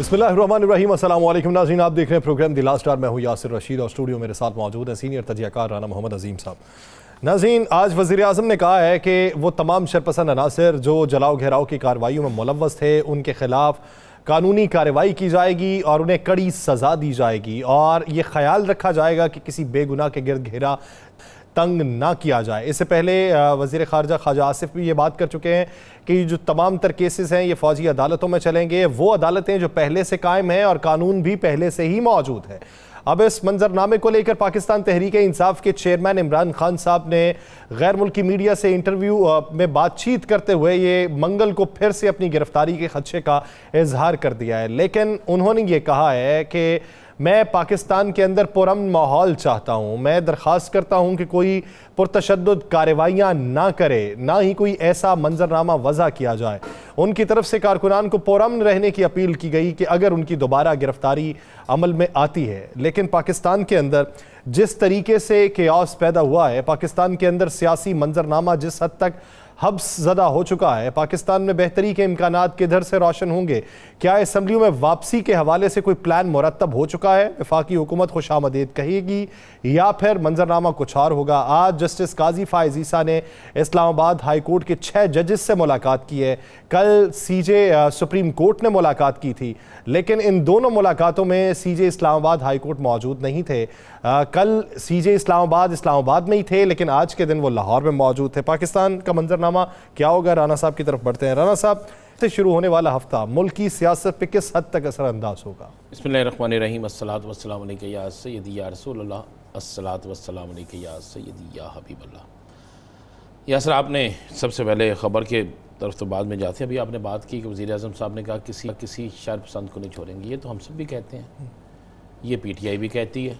बिस्मिल्लाहिर्रहमानिर्रहीम। अस्सलाम वालेकुम नाज़रीन, आप देख रहे हैं प्रोग्राम द लास्ट स्टार। मैं हूँ यासिर रशीद और स्टूडियो मेरे साथ मौजूद हैं सीनियर तजियाकार राना मोहम्मद अजीम साहब। नाज़रीन, आज वज़ीर आज़म ने कहा है कि वो तमाम शरपसंद अनासर जो जलाओ घेराव की कार्रवाइयों में मुलव्वस थे उनके खिलाफ कानूनी कार्रवाई की जाएगी और उन्हें कड़ी सज़ा दी जाएगी, और ये ख्याल रखा जाएगा कि किसी बेगुनाह के गिर्द घेरा तंग ना किया जाए। इससे पहले वज़ीर ख़ारजा ख्वाजा आसिफ भी ये बात कर चुके हैं कि जो तमाम तर केसेस हैं ये फ़ौजी अदालतों में चलेंगे, वो अदालतें जो पहले से कायम हैं और कानून भी पहले से ही मौजूद है। अब इस मंजरनामे को लेकर पाकिस्तान तहरीक इंसाफ के चेयरमैन इमरान खान साहब ने गैर मुल्की मीडिया से इंटरव्यू में बातचीत करते हुए ये मंगल को फिर से अपनी गिरफ्तारी के खदशे का इजहार कर दिया है। लेकिन उन्होंने ये कहा है कि मैं पाकिस्तान के अंदर पुरअमन माहौल चाहता हूँ। मैं दरख्वास्त करता हूँ कि कोई पुरतशद्दुद कार्रवाइयाँ ना करे, ना ही कोई ऐसा मंजरनामा वज़ा किया जाए। उनकी तरफ से कारकुनान को पुरअमन रहने की अपील की गई कि अगर उनकी दोबारा गिरफ्तारी अमल में आती है। लेकिन पाकिस्तान के अंदर जिस तरीके से केओस पैदा हुआ है, पाकिस्तान के अंदर सियासी मंजरनामा जिस हद तक हब्स ज़दा हो चुका है, पाकिस्तान में बेहतरी के इम्कानात किधर से रोशन होंगे? क्या असम्बलियों में वापसी के हवाले से कोई प्लान मुरतब हो चुका है? वफाकी हुकूमत खुशामदीद कहेगी या फिर मंजरनामा कुछ और होगा? आज जस्टिस काजी फायज़ ईसा ने इस्लामाबाद हाई कोर्ट के 6 जजेस से मुलाकात की है। कल सीजे सुप्रीम कोर्ट ने मुलाकात की थी, लेकिन इन दोनों मुलाकातों में सीजे इस्लामाबाद हाई कोर्ट मौजूद नहीं थे। कल सीजे इस्लामाबाद में ही थे, लेकिन आज के दिन वो लाहौर में मौजूद थे। पाकिस्तान का मंजरनामा क्या होगा? राना साहब की तरफ बढ़ते हैं। राना साहब, से शुरू होने वाला हफ्ता मुल्क की सियासत पे किस हद तक असरअंदाज होगा? बिस्मिल्लाहिर्रहमानिर्रहीम। अस्सलातु वस्सलामु अलैका या सय्यदी या रसूलल्लाह, अस्सलातु वस्सलामु अलैका या सय्यदी या हबीबल्लाह। यासर, आपने सबसे पहले ख़बर के तरफ तो बाद में जाते हैं। अभी आपने बात की कि वज़ीर आज़म साहब ने कहा किसी शरपसंद को नहीं छोड़ेंगे। ये तो हम सब भी कहते हैं, ये PTI भी कहती है,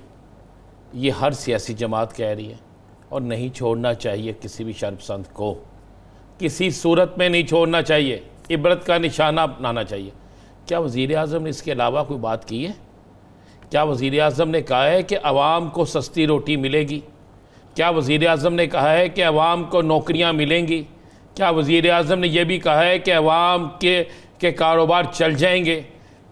ये हर सियासी जमात कह रही है, और नहीं छोड़ना चाहिए किसी भी शरपसंद को, किसी सूरत में नहीं छोड़ना चाहिए, इबरत का निशाना बनाना चाहिए। क्या वज़ीर आज़म ने इसके अलावा कोई बात की है? क्या वज़ीर आज़म ने कहा है कि आवाम को सस्ती रोटी मिलेगी? क्या वज़ीर आज़म ने कहा है कि आवाम को नौकरियां मिलेंगी? क्या वज़ीर आज़म ने यह भी कहा है कि आवाम के कारोबार चल जाएंगे?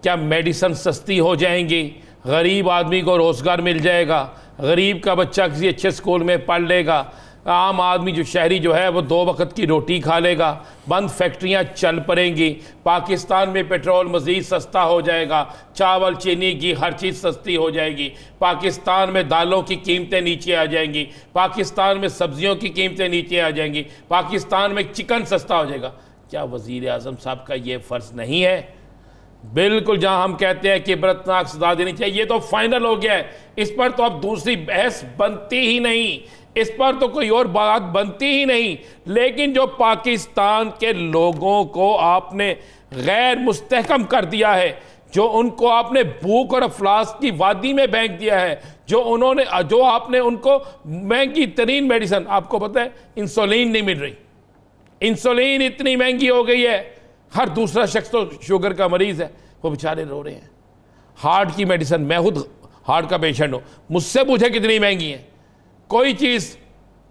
क्या मेडिसन सस्ती हो जाएंगी? गरीब आदमी को रोज़गार मिल जाएगा? गरीब का बच्चा किसी अच्छे स्कूल में पढ़ लेगा? आम आदमी जो शहरी जो है वो 2 वक्त की रोटी खा लेगा? बंद फैक्ट्रियां चल पड़ेंगी? पाकिस्तान में पेट्रोल मज़ीद सस्ता हो जाएगा, चावल चीनी घी हर चीज़ सस्ती हो जाएगी, पाकिस्तान में दालों की कीमतें नीचे आ जाएंगी, पाकिस्तान में सब्जियों की कीमतें नीचे आ जाएंगी, पाकिस्तान में चिकन सस्ता हो जाएगा। क्या वज़ीर आज़म साहब का ये फ़र्ज़ नहीं है? बिल्कुल, जहां हम कहते हैं कि इबरतनाक सजा देनी चाहिए, ये तो फाइनल हो गया है। इस पर तो अब दूसरी बहस बनती ही नहीं, इस पर तो कोई और बात बनती ही नहीं। लेकिन जो पाकिस्तान के लोगों को आपने गैर मुस्तहकम कर दिया है, जो उनको आपने भूख और अफलास की वादी में फेंक दिया है, जो आपने उनको महंगी तरीन मेडिसिन, आपको पता है इंसुलिन नहीं मिल रही, इंसुलिन इतनी महंगी हो गई है, हर दूसरा शख्स तो शुगर का मरीज़ है, वो बेचारे रो रहे हैं। हार्ट की मेडिसिन, मैं खुद हार्ट का पेशेंट हूँ, मुझसे पूछे कितनी महंगी है कोई चीज़।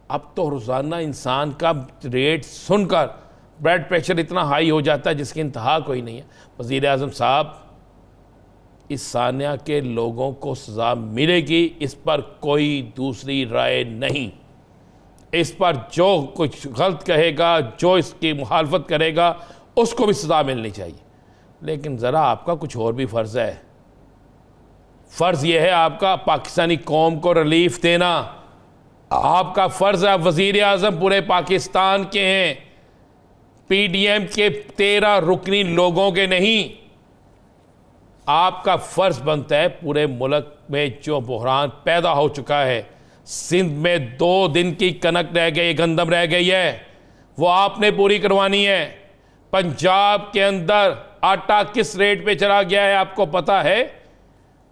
अब तो रोज़ाना इंसान का रेट सुनकर ब्लड प्रेशर इतना हाई हो जाता है जिसकी इंतहा कोई नहीं है। वज़ीर आज़म साहब, इस सानिया के लोगों को सज़ा मिलेगी, इस पर कोई दूसरी राय नहीं। इस पर जो कुछ गलत कहेगा, जो इसकी मुखालफत करेगा, उसको भी सज़ा मिलनी चाहिए। लेकिन ज़रा आपका कुछ और भी फ़र्ज़ है। फ़र्ज़ यह है आपका पाकिस्तानी कौम को रिलीफ देना। आपका फ़र्ज़ है, वज़ीर आज़म पूरे पाकिस्तान के हैं, PDM के 13 रुकनी लोगों के नहीं। आपका फ़र्ज़ बनता है पूरे मुल्क में जो बहरान पैदा हो चुका है, सिंध में 2 दिन की कनक रह गई, गंदम रह गई है, वो आपने पूरी करवानी है। पंजाब के अंदर आटा किस रेट पे चला गया है आपको पता है?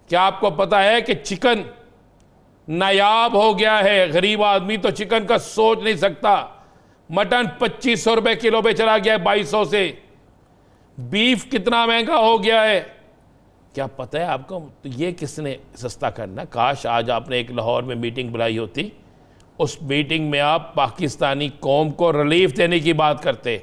क्या आपको पता है कि चिकन नायाब हो गया है? गरीब आदमी तो चिकन का सोच नहीं सकता। मटन 2500 रुपये किलो पे चला गया है 2200 से। बीफ कितना महंगा हो गया है, क्या पता है आपको? तो ये किसने सस्ता करना? काश आज आपने एक लाहौर में मीटिंग बुलाई होती, उस मीटिंग में आप पाकिस्तानी कौम को रिलीफ देने की बात करते,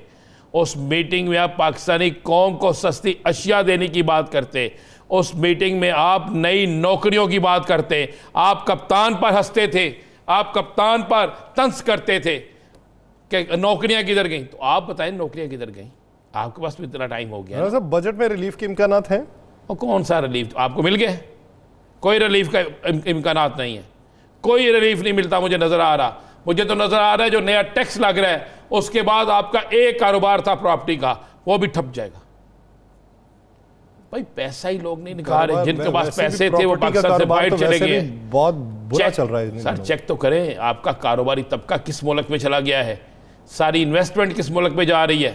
उस मीटिंग में आप पाकिस्तानी कौम को सस्ती अशिया देने की बात करते, उस मीटिंग में आप नई नौकरियों की बात करते, आप कप्तान पर हंसते थे, आप कप्तान पर तंज करते थे कि नौकरियां किधर गई। तो आप बताएं नौकरियां किधर गई? आपके पास भी इतना टाइम हो गया। साहब बजट में रिलीफ के इम्कानात हैं? और कौन सा रिलीफ आपको मिल गया? कोई रिलीफ का इम्कानात नहीं है, कोई रिलीफ नहीं मिलता मुझे नज़र आ रहा। मुझे तो नज़र आ रहा है जो नया टैक्स लग रहा है उसके बाद आपका एक कारोबार था प्रॉपर्टी का, वो भी ठप जाएगा। भाई पैसा ही लोग नहीं निकाल रहे, जिनके पास पैसे थे वो पाकिस्तान से बाहर चले गए। बहुत बुरा चल रहा है सर। चेक तो करें आपका कारोबारी तबका किस मुल्क में चला गया है, सारी इन्वेस्टमेंट किस मुल्क में जा रही है।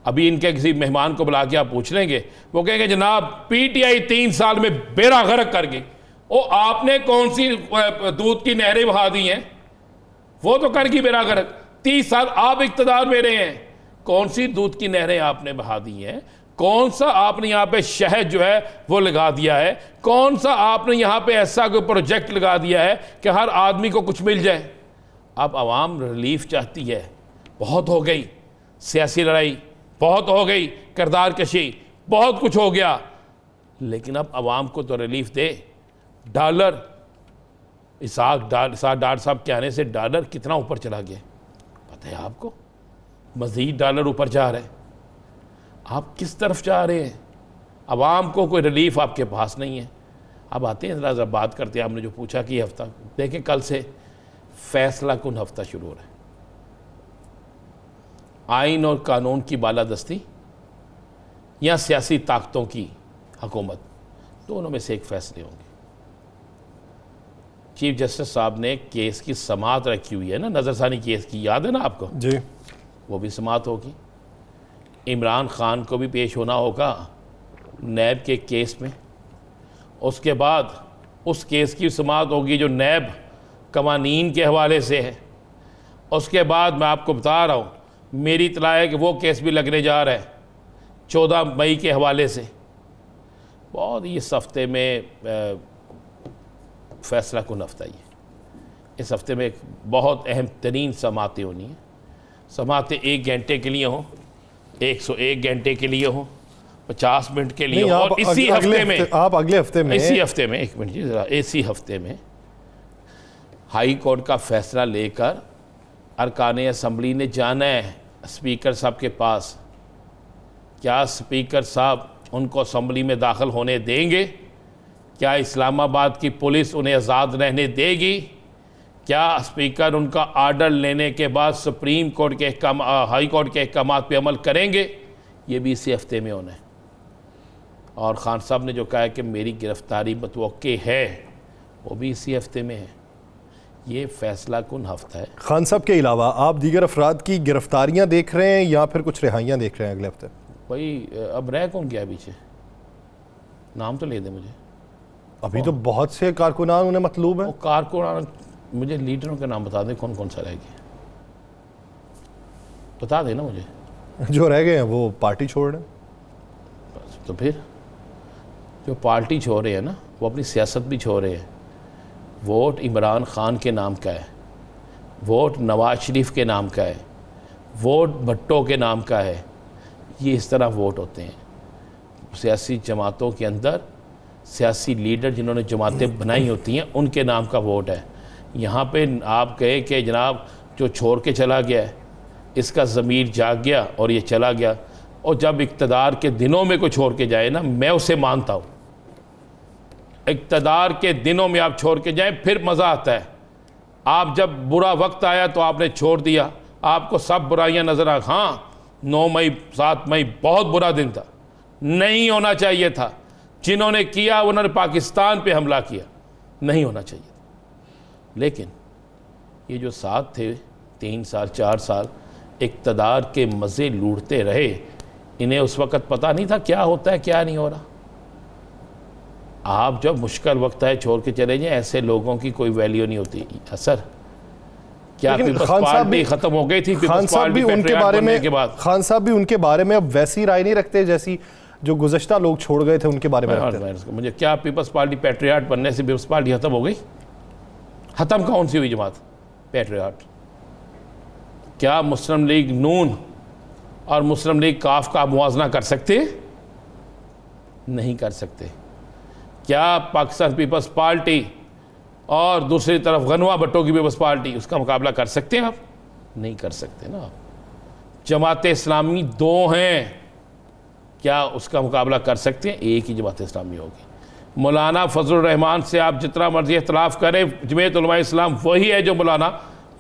अभी इनके किसी मेहमान को बुला के आप पूछ लेंगे, वो कहेंगे जनाब पीटीआई 3 साल में बेड़ा गर्क कर गई। ओ आपने कौन सी दूध की नहरें बहा दी हैं? वो तो कर गई बेड़ा गर्क। 30 साल आप इक़्तिदार में रहे हैं, कौन सी दूध की नहरें आपने बहा दी हैं? कौन सा आपने यहाँ पे शहद जो है वो लगा दिया है? कौन सा आपने यहाँ पे ऐसा कोई प्रोजेक्ट लगा दिया है कि हर आदमी को कुछ मिल जाए? अब आवाम रिलीफ चाहती है। बहुत हो गई सियासी लड़ाई, बहुत हो गई किरदार कशी, बहुत कुछ हो गया, लेकिन अब आवाम को तो रिलीफ दे। डॉलर इसाक डॉक्टर साहब के आने से डॉलर कितना ऊपर चला गया पता है आपको? मज़ीद डॉलर ऊपर जा रहे हैं। आप किस तरफ जा रहे हैं? आवाम को कोई रिलीफ आपके पास नहीं है। अब आते हैं ज़रा बात करते हैं। आपने जो पूछा कि हफ्ता देखें, कल से फैसला कुन हफ्ता शुरू हो रहा है। आइन और कानून की बालादस्ती या सियासी ताकतों की हुकूमत, दोनों में से एक फैसले होंगे। चीफ जस्टिस साहब ने केस की समाअत रखी हुई है ना, नज़रसानी केस की, याद है ना आपको जी? वो भी समाअत होगी। इमरान खान को भी पेश होना होगा नैब के केस में। उसके बाद उस केस की समाअत होगी जो नैब कवानीन के हवाले से है। उसके बाद मैं आपको बता रहा हूँ, मेरी इत्तला है कि वो केस भी लगने जा रहा है 14 मई के हवाले से। बहुत इस हफ्ते में फैसला कुन हफ्ता ही है। इस हफ्ते में एक बहुत अहम तरीन समाअतें होनी है। समाअतें 1 घंटे के लिए हों, 101 घंटे के लिए हों, 50 मिनट के लिए, और इसी हफ्ते में आप अगले हफ्ते में, इसी हफ्ते में, एक मिनट जी ज़रा, इसी हफ्ते में हाई कोर्ट का फैसला लेकर अरकान असम्बली ने जाना है स्पीकर साहब के पास। क्या स्पीकर साहब उनको असम्बली में दाखिल होने देंगे? क्या इस्लामाबाद की पुलिस उन्हें आज़ाद रहने देगी? क्या स्पीकर उनका आर्डर लेने के बाद सुप्रीम कोर्ट के हाई कोर्ट के अहकामात पे अमल करेंगे? ये भी इसी हफ्ते में होना है। और खान साहब ने जो कहा है कि मेरी गिरफ्तारी मतवक्के है, वो भी इसी हफ्ते में है। ये फैसला कुन हफ्ता है। खान साहब के अलावा आप दीगर अफराद की गिरफ्तारियां देख रहे हैं या फिर कुछ रिहाइयां देख रहे हैं अगले हफ्ते? भाई अब रह कौन गया पीछे? नाम तो ले दे मुझे। अभी तो बहुत से कारकुनान उन्हें मतलूब हैं। वो कारकुनान, मुझे लीडरों के नाम बता दें कौन कौन सा रह गया, बता देना मुझे। जो रह गए हैं वो पार्टी छोड़ रहे हैं। बस, तो फिर जो पार्टी छोड़ रहे हैं ना, वो अपनी सियासत भी छोड़ रहे हैं। वोट इमरान खान के नाम का है, वोट नवाज शरीफ के नाम का है, वोट भट्टो के नाम का है। ये इस तरह वोट होते हैं सियासी जमातों के अंदर। सियासी लीडर जिन्होंने जमातें बनाई होती हैं उनके नाम का वोट है। यहाँ पे आप कहे कि जनाब जो छोड़ के चला गया है इसका ज़मीर जाग गया और ये चला गया। और जब इक़्तिदार के दिनों में कोई छोड़ के जाए ना, मैं उसे मानता हूँ। इक़्तिदार के दिनों में आप छोड़ के जाएं फिर मज़ा आता है। आप जब बुरा वक्त आया तो आपने छोड़ दिया, आपको सब बुराइयां नज़र आ। हाँ, 9 मई 7 मई बहुत बुरा दिन था, नहीं होना चाहिए था। जिन्होंने किया उन्होंने पाकिस्तान पे हमला किया, नहीं होना चाहिए था। लेकिन ये जो साथ थे 3 साल 4 साल इक़्तिदार के मज़े लूटते रहे, इन्हें उस वक़्त पता नहीं था क्या होता है क्या नहीं हो रहा। आप जब मुश्किल वक्त है छोड़ के चले जाएं, ऐसे लोगों की कोई वैल्यू नहीं होती। असर क्या पीपल्स पार्टी खत्म हो गई थी? खान साहब भी उनके बारे में, खान साहब भी उनके बारे में अब वैसी राय नहीं रखते जैसी जो गुज़श्ता लोग छोड़ गए थे उनके बारे में रखते। मुझे क्या पीपल्स पार्टी पैट्रियट बनने से पीपल्स पार्टी खत्म हो गई? खत्म कौन सी हुई जमात पैट्रियट? क्या मुस्लिम लीग नून और मुस्लिम लीग काफ का मुवाजना कर सकते हैं? नहीं कर सकते। क्या पाकिस्तान पीपल्स पार्टी और दूसरी तरफ गनवा भट्टो की पीपल्स पार्टी उसका मुकाबला कर सकते हैं आप? नहीं कर सकते ना आप। जमात इस्लामी दो हैं, क्या उसका मुकाबला कर सकते हैं? एक ही जमात इस्लामी होगी। मौलाना फजलुर रहमान से आप जितना मर्जी इख्तलाफ करें, जमीयत उलमा इस्लाम वही है जो मौलाना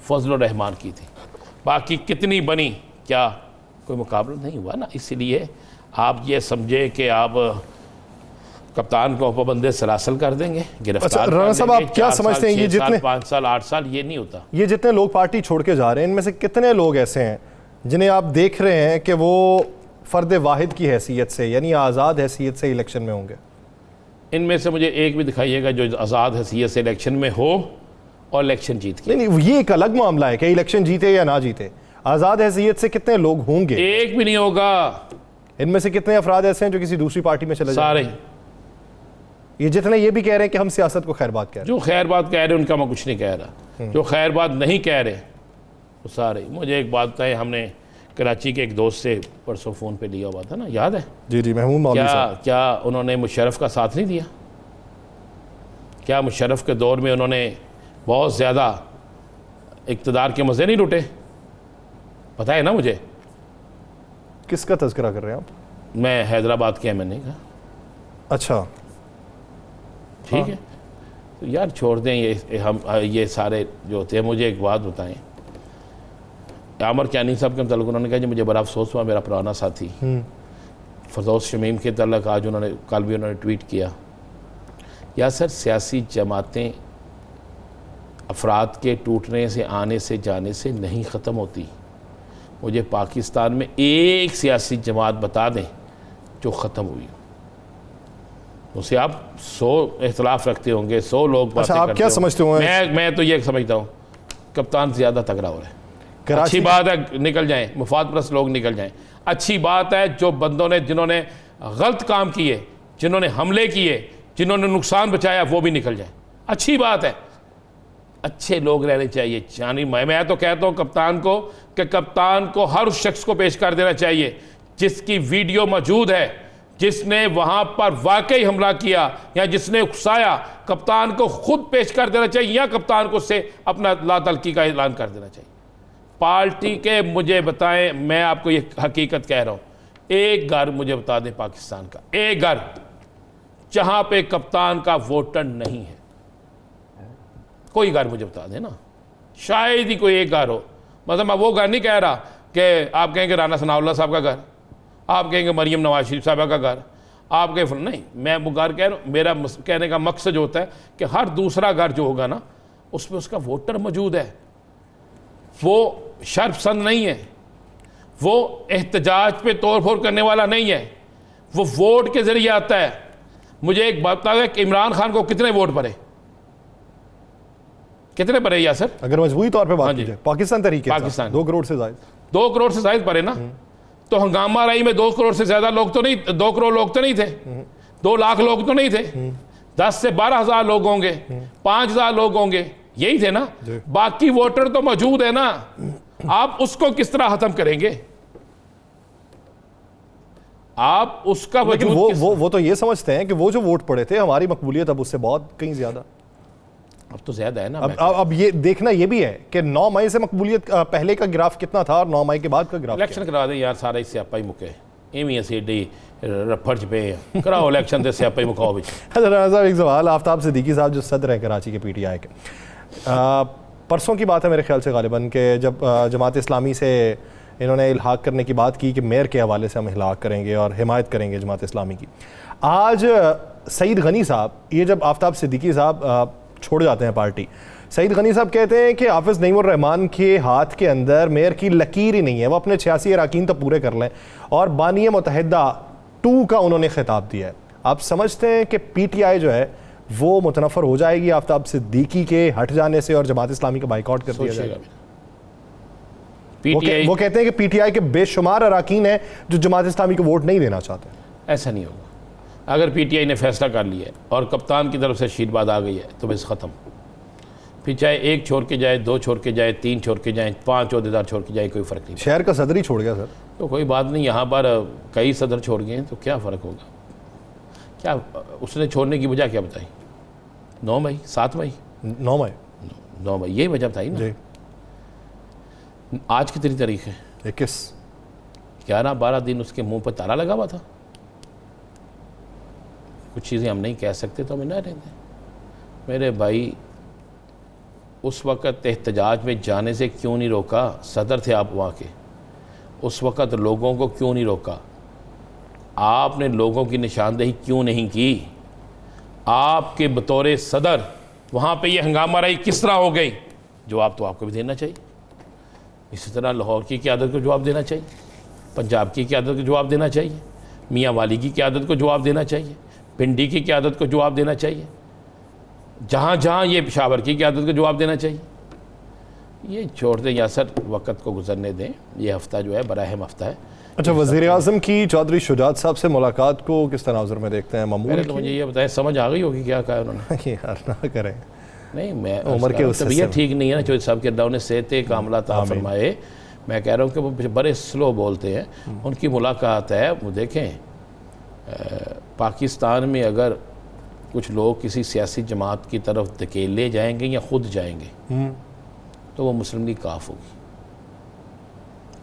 फजलुर रहमान की थी। बाकी कितनी बनी, क्या कोई मुकाबला नहीं हुआ ना। इसलिए आप ये समझे कि आप कप्तान को पाबंदे सलासल कर देंगे, गिरफ्तार कर राणा साहब, देंगे, आप क्या 4 समझते साल, हैं ये 6 साल, जितने 5 साल, 8 साल, ये नहीं होता। ये जितने लोग पार्टी छोड़ के जा रहे हैं, इनमें से कितने लोग ऐसे हैं जिन्हें आप देख रहे हैं कि वो फ़र्द वाहिद की हैसियत से, यानी आज़ाद हैसियत से इलेक्शन में होंगे? इनमें से मुझे एक भी दिखाइएगा जो आज़ाद हैसियत से इलेक्शन में हो और इलेक्शन जीत के। नहीं, ये एक अलग मामला है कि इलेक्शन जीते या ना जीते। आज़ाद हैसियत से कितने लोग होंगे? एक भी नहीं होगा। इनमें से कितने अफराद ऐसे हैं जो किसी दूसरी पार्टी में चले सारे जाएंगे? ये जितने ये भी कह रहे हैं कि हम सियासत को खैर बात कह रहे जो खैर बात कह रहे हैं उनका मैं कुछ नहीं कह रहा, जो खैर बात नहीं कह रहे वो सारे। मुझे एक बात है, हमने कराची के एक दोस्त से परसों फ़ोन पे लिया हुआ था ना, याद है? जी जी, महमूद मौलवी साहब। क्या उन्होंने मुशर्रफ का साथ नहीं दिया? क्या मुशर्रफ के दौर में उन्होंने बहुत ज़्यादा इक़्तिदार के मज़े नहीं लुटे? पता है ना मुझे। किसका तज़किरा कर रहे हैं आप? मैं हैदराबाद के MNA का। अच्छा, ठीक है, तो यार छोड़ दें ये सारे जो होते हैं। मुझे एक बात बताएं, आमर क्यानी साहब के मतलब उन्होंने कहा जी मुझे बड़ा अफसोस हुआ, मेरा पुराना साथी फरदौस शमीम के तल्लक आज उन्होंने कल भी उन्होंने ट्वीट किया, या सर सियासी जमातें अफराद के टूटने से, आने से, जाने से नहीं ख़त्म होती। मुझे पाकिस्तान में एक सियासी जमात बता दें जो ख़त्म हुई, उसे आप 100 इख्तलाफ रखते होंगे, 100 लोग अच्छा, आप क्या समझते हो? मैं तो ये समझता हूँ कप्तान ज़्यादा तगड़ा हो रहा है। अच्छी बात है निकल जाएं, मुफाद परस्त लोग निकल जाएं। अच्छी बात है जो बंदों ने, जिन्होंने गलत काम किए, जिन्होंने हमले किए, जिन्होंने नुकसान बचाया, वो भी निकल जाएं। अच्छी बात है, अच्छे लोग रहने चाहिए। यानी मैं तो कहता हूँ कप्तान को कि कप्तान को हर उस शख्स को पेश कर देना चाहिए जिसकी वीडियो मौजूद है, जिसने वहां पर वाकई हमला किया या जिसने उकसाया। कप्तान को खुद पेश कर देना चाहिए या कप्तान को उससे अपना लातलकी का ऐलान कर देना चाहिए। पार्टी के मुझे बताएं, मैं आपको ये हकीकत कह रहा हूं, एक घर मुझे बता दें पाकिस्तान का, एक घर जहां पे कप्तान का वोटर नहीं है, कोई घर मुझे बता दें ना, शायद ही कोई एक घर हो। मतलब मैं वो घर नहीं कह रहा कि आप कहेंगे राना सनाउल्लाह साहब का घर, आप कहेंगे मरियम नवाज शरीफ साहबा का घर, आप कहें नहीं, मैं वो घर कह रहा हूँ। मेरा कहने का मकसद होता है कि हर दूसरा घर जो होगा ना, उसमें उसका वोटर मौजूद है। वो शर्पसंद नहीं है, वो एहतजाज पे तोड़ फोड़ करने वाला नहीं है, वो वोट के जरिए आता है। मुझे एक बात बता कि इमरान खान को कितने वोट पड़े, कितने पड़े यासर? अगर मजबूरी तौर पे बात की जाए, पाकिस्तान तरीके से पाकिस्तान 2 करोड़ से ज्यादा, 2 करोड़ से ज्यादा पड़े ना। तो हंगामा रही में 2 करोड़ से ज्यादा लोग तो नहीं, 2 करोड़ लोग तो नहीं थे, 2 लाख लोग तो नहीं थे, 10 से 12 हज़ार लोग होंगे, 5,000 लोग होंगे, यही थे ना। बाकी वोटर तो मौजूद है ना, आप उसको किस तरह खत्म करेंगे? आप उसका लेकिन वो तो ये समझते हैं कि वो जो वोट पड़े थे, हमारी मकबूलियत अब उससे बहुत कहीं ज्यादा, अब तो ज्यादा है ना। अब ये देखना ये भी है कि 9 मई से मकबूलियत पहले का ग्राफ कितना था और 9 मई के बाद का ग्राफ। इलेक्शन करा दे यार, सारा ही स्यापा ही मुके, इवें असीं डी फर्ज पे कराओ इलेक्शन दे स्यापा ही मुकाओ विच। राणा साहब, एक सवाल, आफ्ताब सिद्दीकी साहब जो सदर हैं कराची के PTI के, परसों की बात है मेरे ख्याल से गालिबन, के जब जमात इस्लामी से इन्होंने इल्हाक करने की बात की कि मेयर के हवाले से हम इल्हाक करेंगे और हिमायत करेंगे जमात इस्लामी की। आज सईद गनी साहब, ये जब आफ्ताब सिद्दीकी साहब छोड़ जाते हैं पार्टी, सईद गनी साहब कहते हैं कि हाफिज़ नईमुर रहमान के हाथ के अंदर मेयर की लकीर ही नहीं है, वो अपने 86 अराकीन तो पूरे कर लें, और बानी मुत्तहिदा 2 का उन्होंने खिताब दिया है। आप समझते हैं कि PTI जो है वो मुतनफ़र हो जाएगी आफ्ताब सिद्दीकी के हट जाने से और जमात इस्लामी का बाइकआउट कर दिया जाएगा? वो कहते हैं कि PTI के बेशुमार अराकीन हैं जो जमात इस्लामी को वोट नहीं देना चाहते। ऐसा नहीं होगा। अगर PTI ने फैसला कर लिया है और कप्तान की तरफ से आशीर्वाद आ गई है तो बस ख़त्म। फिर चाहे 1 छोड़ के जाए, 2 छोड़ के जाए, 3 छोड़ के जाए, 5 अहदेदार छोड़ के जाए, कोई फ़र्क नहीं। शहर का सदर ही छोड़ गया सर। तो कोई बात नहीं, यहाँ पर कई सदर छोड़ गए हैं तो क्या फ़र्क होगा। क्या उसने छोड़ने की वजह क्या बताई? 9 मई 7 मई 9 मई 9 मई यही वजह बताई ना। जी। आज कितनी तारीख है? 21। 11-12 दिन उसके मुंह पर ताला लगा हुआ था। कुछ चीज़ें हम नहीं कह सकते तो हमें ना रहते। मेरे भाई, उस वक़्त एहतजाज में जाने से क्यों नहीं रोका? सदर थे आप वहाँ के, उस वक़्त लोगों को क्यों नहीं रोका? आपने लोगों की निशानदेही क्यों नहीं की? आपके बतौर सदर वहाँ पे ये हंगामा रही किस तरह हो गई? जवाब तो आपको भी देना चाहिए। इसी तरह लाहौर की क़यादत को जवाब देना चाहिए, पंजाब की क़यादत को जवाब देना चाहिए, मियाँ वाली की क़यादत को जवाब देना चाहिए, पिंडी की क़यादत को जवाब देना चाहिए, जहाँ जहाँ ये पेशावर की क़यादत को जवाब देना चाहिए। ये छोड़ दें यासर, वक़्त को गुजरने दें। ये हफ़्ता जो है बड़ा अहम हफ़्ता है। अच्छा, वज़ीर आज़म की चौधरी शुजात साहब से मुलाकात को किस तनाज़ुर में देखते हैं? पहले तो मुझे ये बताएं, समझ आ गई होगी क्या कहा उन्होंने? यार ना करें। नहीं, मैं उम्र के उस तबीयत ठीक नहीं है ना, चौधरी साहब के अल्लाह ने सेहत कामला अता फरमाए। मैं कह रहा हूँ कि वो बड़े स्लो बोलते हैं। उनकी मुलाकात है, वो देखें पाकिस्तान में अगर कुछ लोग किसी सियासी जमात की तरफ धकेले जाएंगे या ख़ुद जाएंगे तो वो मुस्लिम लीग काफ होगी।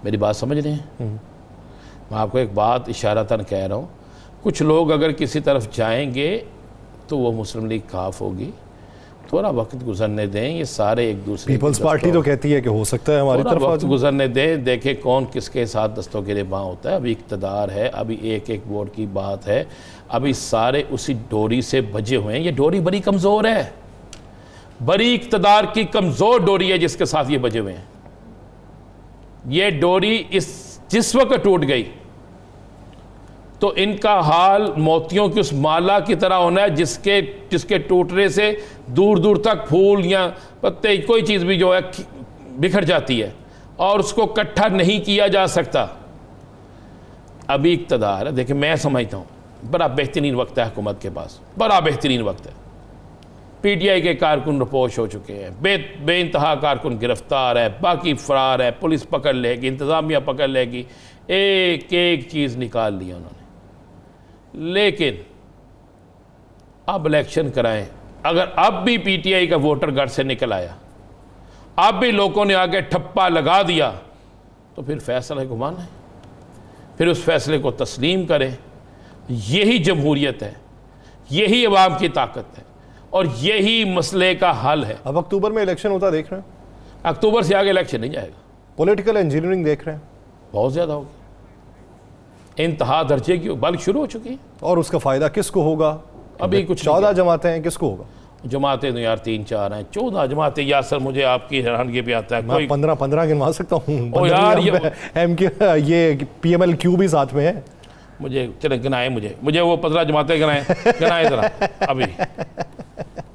मेरी बात समझ रहे हैं? मैं आपको एक बात इशारतन कह रहा हूँ, कुछ लोग अगर किसी तरफ जाएंगे तो वो मुस्लिम लीग काफ होगी। थोड़ा वक्त गुजरने दें, ये सारे एक दूसरे पीपल्स पार्टी तो कहती है कि हो सकता है हमारी तरफ वक्त गुजरने दें, देखें कौन किसके साथ दस्तों के रिबां होता है। अभी इक़्तिदार है, अभी एक एक वोट की बात है, अभी सारे उसी डोरी से बजे हुए हैं। ये डोरी बड़ी कमज़ोर है, बड़ी इक़्तिदार की कमज़ोर डोरी है जिसके साथ ये बजे हुए हैं। ये डोरी जिस वक्त टूट गई तो इनका हाल मोतियों की उस माला की तरह होना है जिसके टूटने से दूर दूर तक फूल या पत्ते कोई चीज़ भी जो है बिखर जाती है और उसको इकट्ठा नहीं किया जा सकता। अभी इक़्तिदार है। देखिए, मैं समझता हूँ बड़ा बेहतरीन वक्त है हुकूमत के पास, बड़ा बेहतरीन वक्त है। PTI के कारकुन रपोश हो चुके हैं, बेइंतहा कारकुन गिरफ्तार है, बाकी फरार है, पुलिस पकड़ लेगी, इंतज़ामिया पकड़ लेगी, एक एक चीज़ निकाल लिया उन्होंने। लेकिन अब इलेक्शन कराएं, अगर अब भी PTI का वोटर घर से निकल आया, अब भी लोगों ने आगे ठप्पा लगा दिया, तो फिर फैसला घुमाना है, फिर उस फैसले को तस्लीम करें। यही जमहूरियत है, यही अवाम की ताकत है और यही मसले का हल है। अब अक्टूबर में इलेक्शन होता देख रहे हैं? अक्टूबर से आगे इलेक्शन नहीं जाएगा। पॉलिटिकल इंजीनियरिंग देख रहे हैं? बहुत ज़्यादा होगी, इंतहा दर्जे की बल्कि शुरू हो चुकी है। और उसका फ़ायदा किसको होगा? अभी कुछ 14 जमातें हैं, किसको होगा? जमातें तो यार 3-4 हैं, 14 जमातें। यासर, मुझे आपकी हैरानगी पे आता है, मैं 15 गिनवा सकता हूँ। ओ यार, ये PMLQ भी साथ में है। मुझे चले गिनाए, मुझे वो 15 जमातें गिनाए जरा। अभी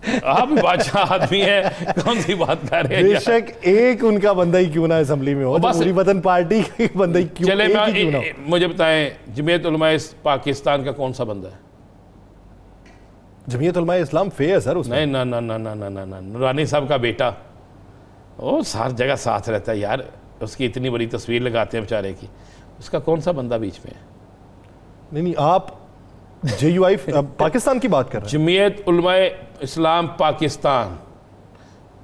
आप भी बादशाह आदमी है, कौन सी बात कर रहे हैं? बेशक एक उनका बंदा ही क्यों ना असेंबली में हो, पूरी वतन पार्टी का बंदा ही क्यों, चले एक ही क्यों ना हो। मुझे बताएं, जमीयत उलमा पाकिस्तान का कौन सा बंदा है? जमीयत उलमा इस्लाम फे है सर उसमें। नहीं, ना ना ना ना ना ना ना, नूरानी साहब का बेटा, वो हर जगह साथ रहता है यार, उसकी इतनी बड़ी तस्वीर लगाते हैं बेचारे की, उसका कौन सा बंदा बीच में है? नहीं, आप JUI पाकिस्तान की बात कर रहे हैं। जमीयत उलमा इस्लाम पाकिस्तान,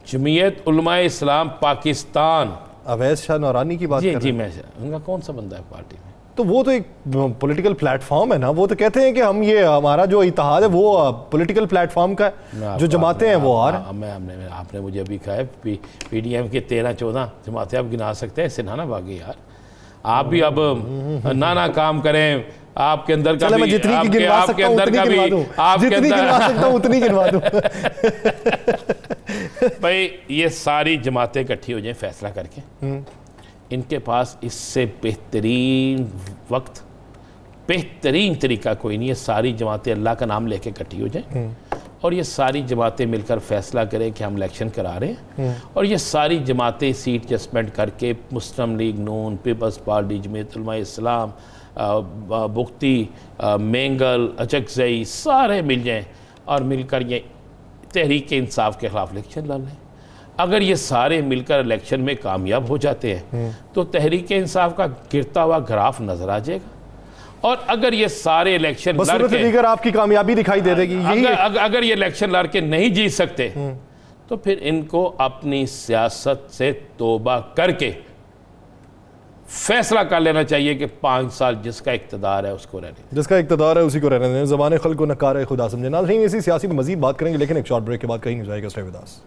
जमीयत उलमा इस्लाम पाकिस्तान, अवैस शाह नौरानी की बात कर रहे हैं। मैं उनका कौन सा बंदा है पार्टी में? तो वो तो एक पॉलिटिकल प्लेटफॉर्म है ना, वो तो कहते हैं कि हम ये हमारा जो इत्तेहाद है वो पॉलिटिकल प्लेटफॉर्म का है, जो जमातें हैं वो आ रहे हैं। आपने मुझे अभी कहा है PDM के 13-14 जमातें आप गिना सकते हैं, इससे ना भागे यार। आप भी अब ना काम करें, आपके अंदर का भी, जितनी आपके गिनवा सकता हूं उतनी गिनवा दूं, जितनी गिनवा सकता हूं उतनी गिनवा दूं। भाई, ये सारी जमातें इकट्ठी हो जाएं फैसला करके, इनके पास इससे बेहतरीन वक्त, बेहतरीन तरीका कोई नहीं है। सारी जमातें अल्लाह का नाम लेके इकट्ठी हो जाएं और ये सारी जमातें मिलकर फैसला करें कि हम इलेक्शन करा रहे हैं, और ये सारी जमातें सीट एडजस्टमेंट करके मुस्लिम लीग नून, पीपल्स पार्टी, जमीयत उलमा इस्लाम, बुख्ती, मेंगल, अचकजई, सारे मिल जाएं और मिलकर ये तहरीक इंसाफ के ख़िलाफ़ इलेक्शन लड़ लें। अगर ये सारे मिलकर इलेक्शन में कामयाब हो जाते हैं तो तहरीक इंसाफ का गिरता हुआ ग्राफ नजर आ जाएगा। और अगर ये सारे इलेक्शन दीगर आपकी कामयाबी दिखाई दे देगी। अगर ये इलेक्शन लड़ के नहीं जीत सकते तो फिर इनको अपनी सियासत से तौबा करके फैसला कर लेना चाहिए कि 5 साल जिसका इक़्तिदार है उसको रहने, जिसका इक़्तिदार है उसी को रहने दें। ज़बान खल्क़ को नकार है खुदा समझे। नाज़रीन, इसी सियासी में मजीद बात करेंगे, लेकिन एक शॉर्ट ब्रेक के बाद कहीं नहीं जाएगा। Stay with us.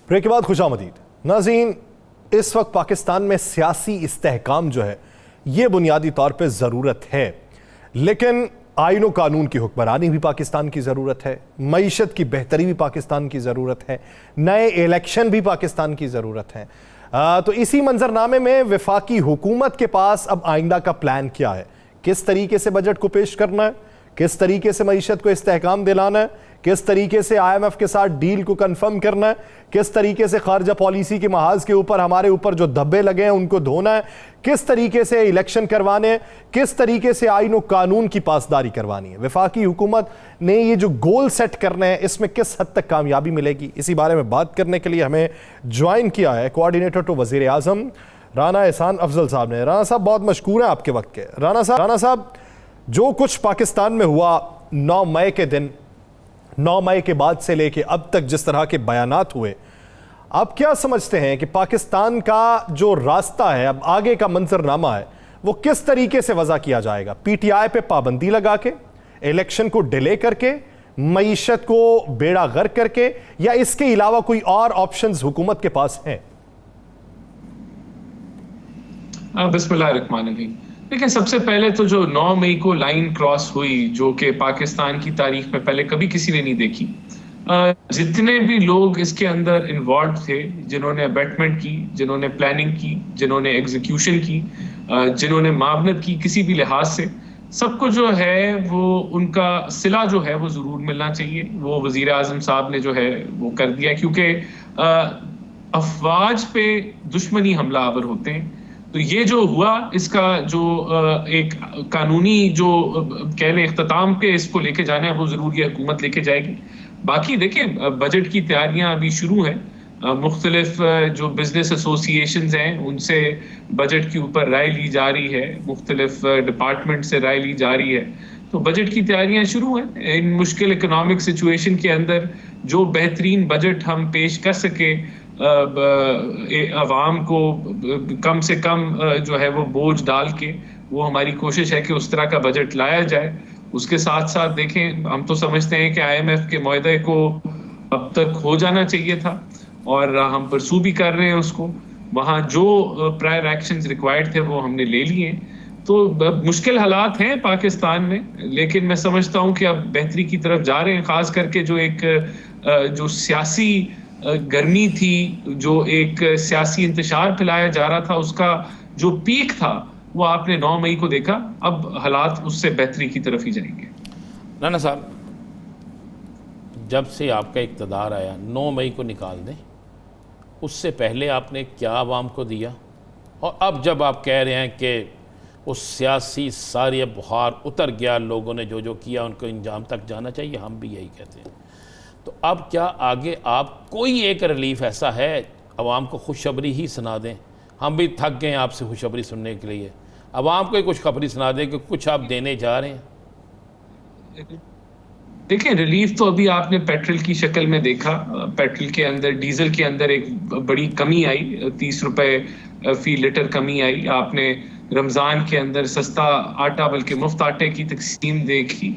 ब्रेक के बाद खुशामदीद। नाज़रीन, इस वक्त पाकिस्तान में सियासी इस्तेहकाम जो है ये बुनियादी तौर पे ज़रूरत है, लेकिन आईन व कानून की हुक्मरानी भी पाकिस्तान की ज़रूरत है, मईशत की बेहतरी भी पाकिस्तान की ज़रूरत है, नए इलेक्शन भी पाकिस्तान की ज़रूरत है। तो इसी मंजरनामे में वफाकी हुकूमत के पास अब आइंदा का प्लान क्या है? किस तरीके से बजट को पेश करना है, किस तरीके से मईशत को इस्तेहकाम दिलाना है, किस तरीके से IMF के साथ डील को कंफर्म करना है, किस तरीके से खारजा पॉलिसी के महाज के ऊपर हमारे ऊपर जो धब्बे लगे हैं उनको धोना है, किस तरीके से इलेक्शन करवाने हैं, किस तरीके से आईन व कानून की पासदारी करवानी है। वफाकी हुकूमत ने ये जो गोल सेट करने हैं इसमें किस हद तक कामयाबी मिलेगी, इसी बारे में बात करने के लिए हमें ज्वाइन किया है कोऑर्डिनेटर टू वज़ीर आज़म राना एहसान अफजल साहब ने। राना साहब, बहुत मशकूर हैं आपके वक्त के। राना साहब, जो कुछ पाकिस्तान में हुआ 9 मई के दिन, 9 मई के बाद से लेके अब तक जिस तरह के बयानात हुए, आप क्या समझते हैं कि पाकिस्तान का जो रास्ता है, अब आगे का मंजरनामा है, वो किस तरीके से वज़ा किया जाएगा? PTI पे पाबंदी लगा के, इलेक्शन को डिले करके, मईशत को बेड़ा गर्क करके, या इसके अलावा कोई और ऑप्शंस हुकूमत के पास हैं? बिस्मिल्लाहिर्रहमानिर्रहीम। देखिए, सबसे पहले तो जो 9 मई को लाइन क्रॉस हुई, जो कि पाकिस्तान की तारीख में पहले कभी किसी ने नहीं देखी, जितने भी लोग इसके अंदर इन्वॉल्व थे, जिन्होंने अबेटमेंट की, जिन्होंने प्लानिंग की, जिन्होंने एग्जीक्यूशन की, जिन्होंने मावनत की, किसी भी लिहाज से सबको जो है वो उनका सिला जो है वो ज़रूर मिलना चाहिए। वो वज़ीर आज़म साहब ने जो है वो कर दिया, क्योंकि अफवाज पे दुश्मनी हमला आवर होते हैं। तो ये जो हुआ, इसका जो एक कानूनी जो कह लें इख्तिताम पे इसको लेके जाना है, वो ज़रूर ये हुकूमत लेके जाएगी। बाकी देखिए, बजट की तैयारियां अभी शुरू हैं। मुख्तलिफ जो बिजनेस एसोसिएशंस हैं उनसे बजट के ऊपर राय ली जा रही है, मुख्तलिफ डिपार्टमेंट से राय ली जा रही है। तो बजट की तैयारियां शुरू हैं। इन मुश्किल इकोनॉमिक सिचुएशन के अंदर जो बेहतरीन बजट हम पेश कर सके, अवाम को कम से कम जो है वो बोझ डाल के, वो हमारी कोशिश है कि उस तरह का बजट लाया जाए। उसके साथ साथ देखें, हम तो समझते हैं कि IMF के मुआहदे को अब तक हो जाना चाहिए था और हम परसू भी कर रहे हैं उसको। वहाँ जो प्रायर एक्शंस रिक्वायर्ड थे वो हमने ले लिए। तो मुश्किल हालात हैं पाकिस्तान में, लेकिन मैं समझता हूँ कि अब बेहतरी की तरफ जा रहे हैं। खास करके जो एक जो सियासी गर्मी थी, जो एक सियासी इंतशार फैलाया जा रहा था, उसका जो पीक था वो आपने 9 मई को देखा। अब हालात उससे बेहतरी की तरफ ही जाएंगे। राना साहब, जब से आपका इक़्तिदार आया, 9 मई को निकाल दें, उससे पहले आपने क्या आवाम को दिया? और अब जब आप कह रहे हैं कि उस सियासी सारी बुखार उतर गया, लोगों ने जो जो किया उनको इंजाम तक जाना चाहिए, हम भी यही कहते हैं। तो अब क्या आगे आप कोई एक रिलीफ ऐसा है, आवाम को खुशखबरी ही सुना दें? हम भी थक गए हैं आपसे खुशखबरी सुनने के लिए। आवाम को खुशखबरी सुना दें कि कुछ आप देने जा रहे हैं। देखिए, रिलीफ तो अभी आपने पेट्रोल की शक्ल में देखा। पेट्रोल के अंदर, डीजल के अंदर एक बड़ी कमी आई, 30 रुपए फी लीटर कमी आई। आपने रमज़ान के अंदर सस्ता आटा, बल्कि मुफ्त आटे की तकसीम देखी।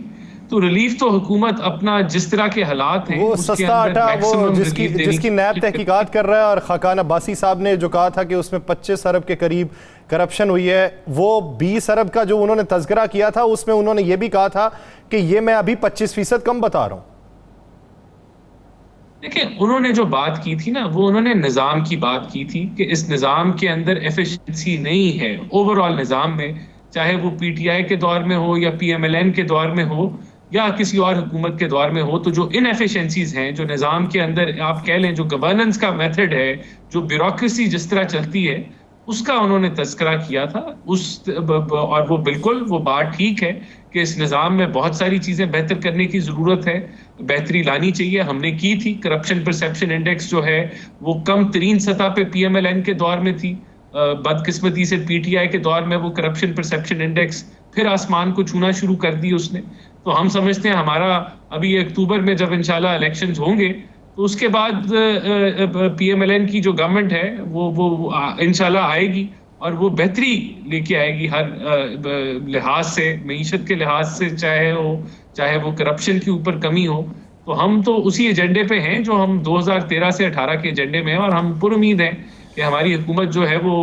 तो रिलीफ तो हुकूमत अपना जिस तरह के हालात हैं, वो सस्ता आटा, वो जिसकी नैब तहकीकात कर रहा है, और खाकान अब्बासी साहब ने जो कहा था कि उसमें 25 अरब के करीब करप्शन हुई है, वो 20 अरब का जो उन्होंने तज़किरा किया था उसमें उन्होंने ये भी कहा था कि ये मैं अभी 25% कम बता रहा हूँ। देखिए, उन्होंने जो बात की थी ना, वो उन्होंने निज़ाम की बात की थी कि इस निज़ाम के अंदर एफिशिएंसी नहीं है। ओवरऑल निज़ाम में, चाहे वो PTI के दौर में हो या PMLN के दौर में हो, या किसी और हुकूमत के दौर में हो, तो जो इनएफिशिएंसीज हैं, जो निज़ाम के अंदर आप कह लें जो गवर्नेंस का मेथड है, जो ब्यूरोक्रेसी जिस तरह चलती है, उसका उन्होंने तज़किरा किया था। और वो बिल्कुल वो बात ठीक है कि इस निज़ाम में बहुत सारी चीज़ें बेहतर करने की ज़रूरत है, बेहतरी लानी चाहिए, हमने की थी। करप्शन परसेप्शन इंडेक्स जो है वो कम तरीन सतह पे PMLN के दौर में थी, बदकिस्मती से PTI के दौर में वो करप्शन परसेप्शन इंडेक्स फिर आसमान को छूना शुरू कर दी उसने। तो हम समझते हैं हमारा अभी अक्टूबर में जब इंशाल्लाह इलेक्शंस होंगे तो उसके बाद PMLN की जो गवर्नमेंट है वो इंशाल्लाह आएगी और वो बेहतरी लेके आएगी हर लिहाज से, मईशत के लिहाज से, चाहे वो करप्शन के ऊपर कमी हो। तो हम तो उसी एजेंडे पे हैं जो हम 2013 से 18 के एजेंडे में हैं, और हम पुरुमीद हैं कि हमारी हुकूमत जो है वो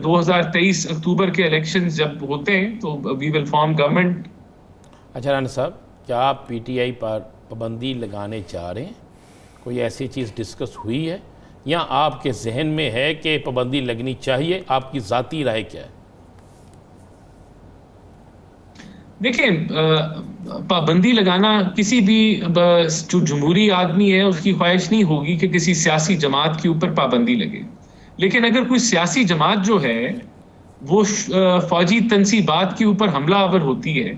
2023 अक्टूबर के इलेक्शंस जब होते हैं तो वी विल फॉर्म गवर्नमेंट। अच्छा राना साहब, क्या आप PTI पर पाबंदी लगाने चाह रहे हैं? कोई ऐसी चीज़ डिस्कस हुई है या आपके जहन में है कि पाबंदी लगनी चाहिए? आपकी ज़ाती राय क्या है? देखिए, पाबंदी लगाना किसी भी जो जमहूरी आदमी है उसकी ख्वाहिश नहीं होगी कि किसी सियासी जमात के ऊपर पाबंदी लगे। लेकिन अगर कोई सियासी जमात जो है वो फौजी तनसीबात के ऊपर हमलावर होती है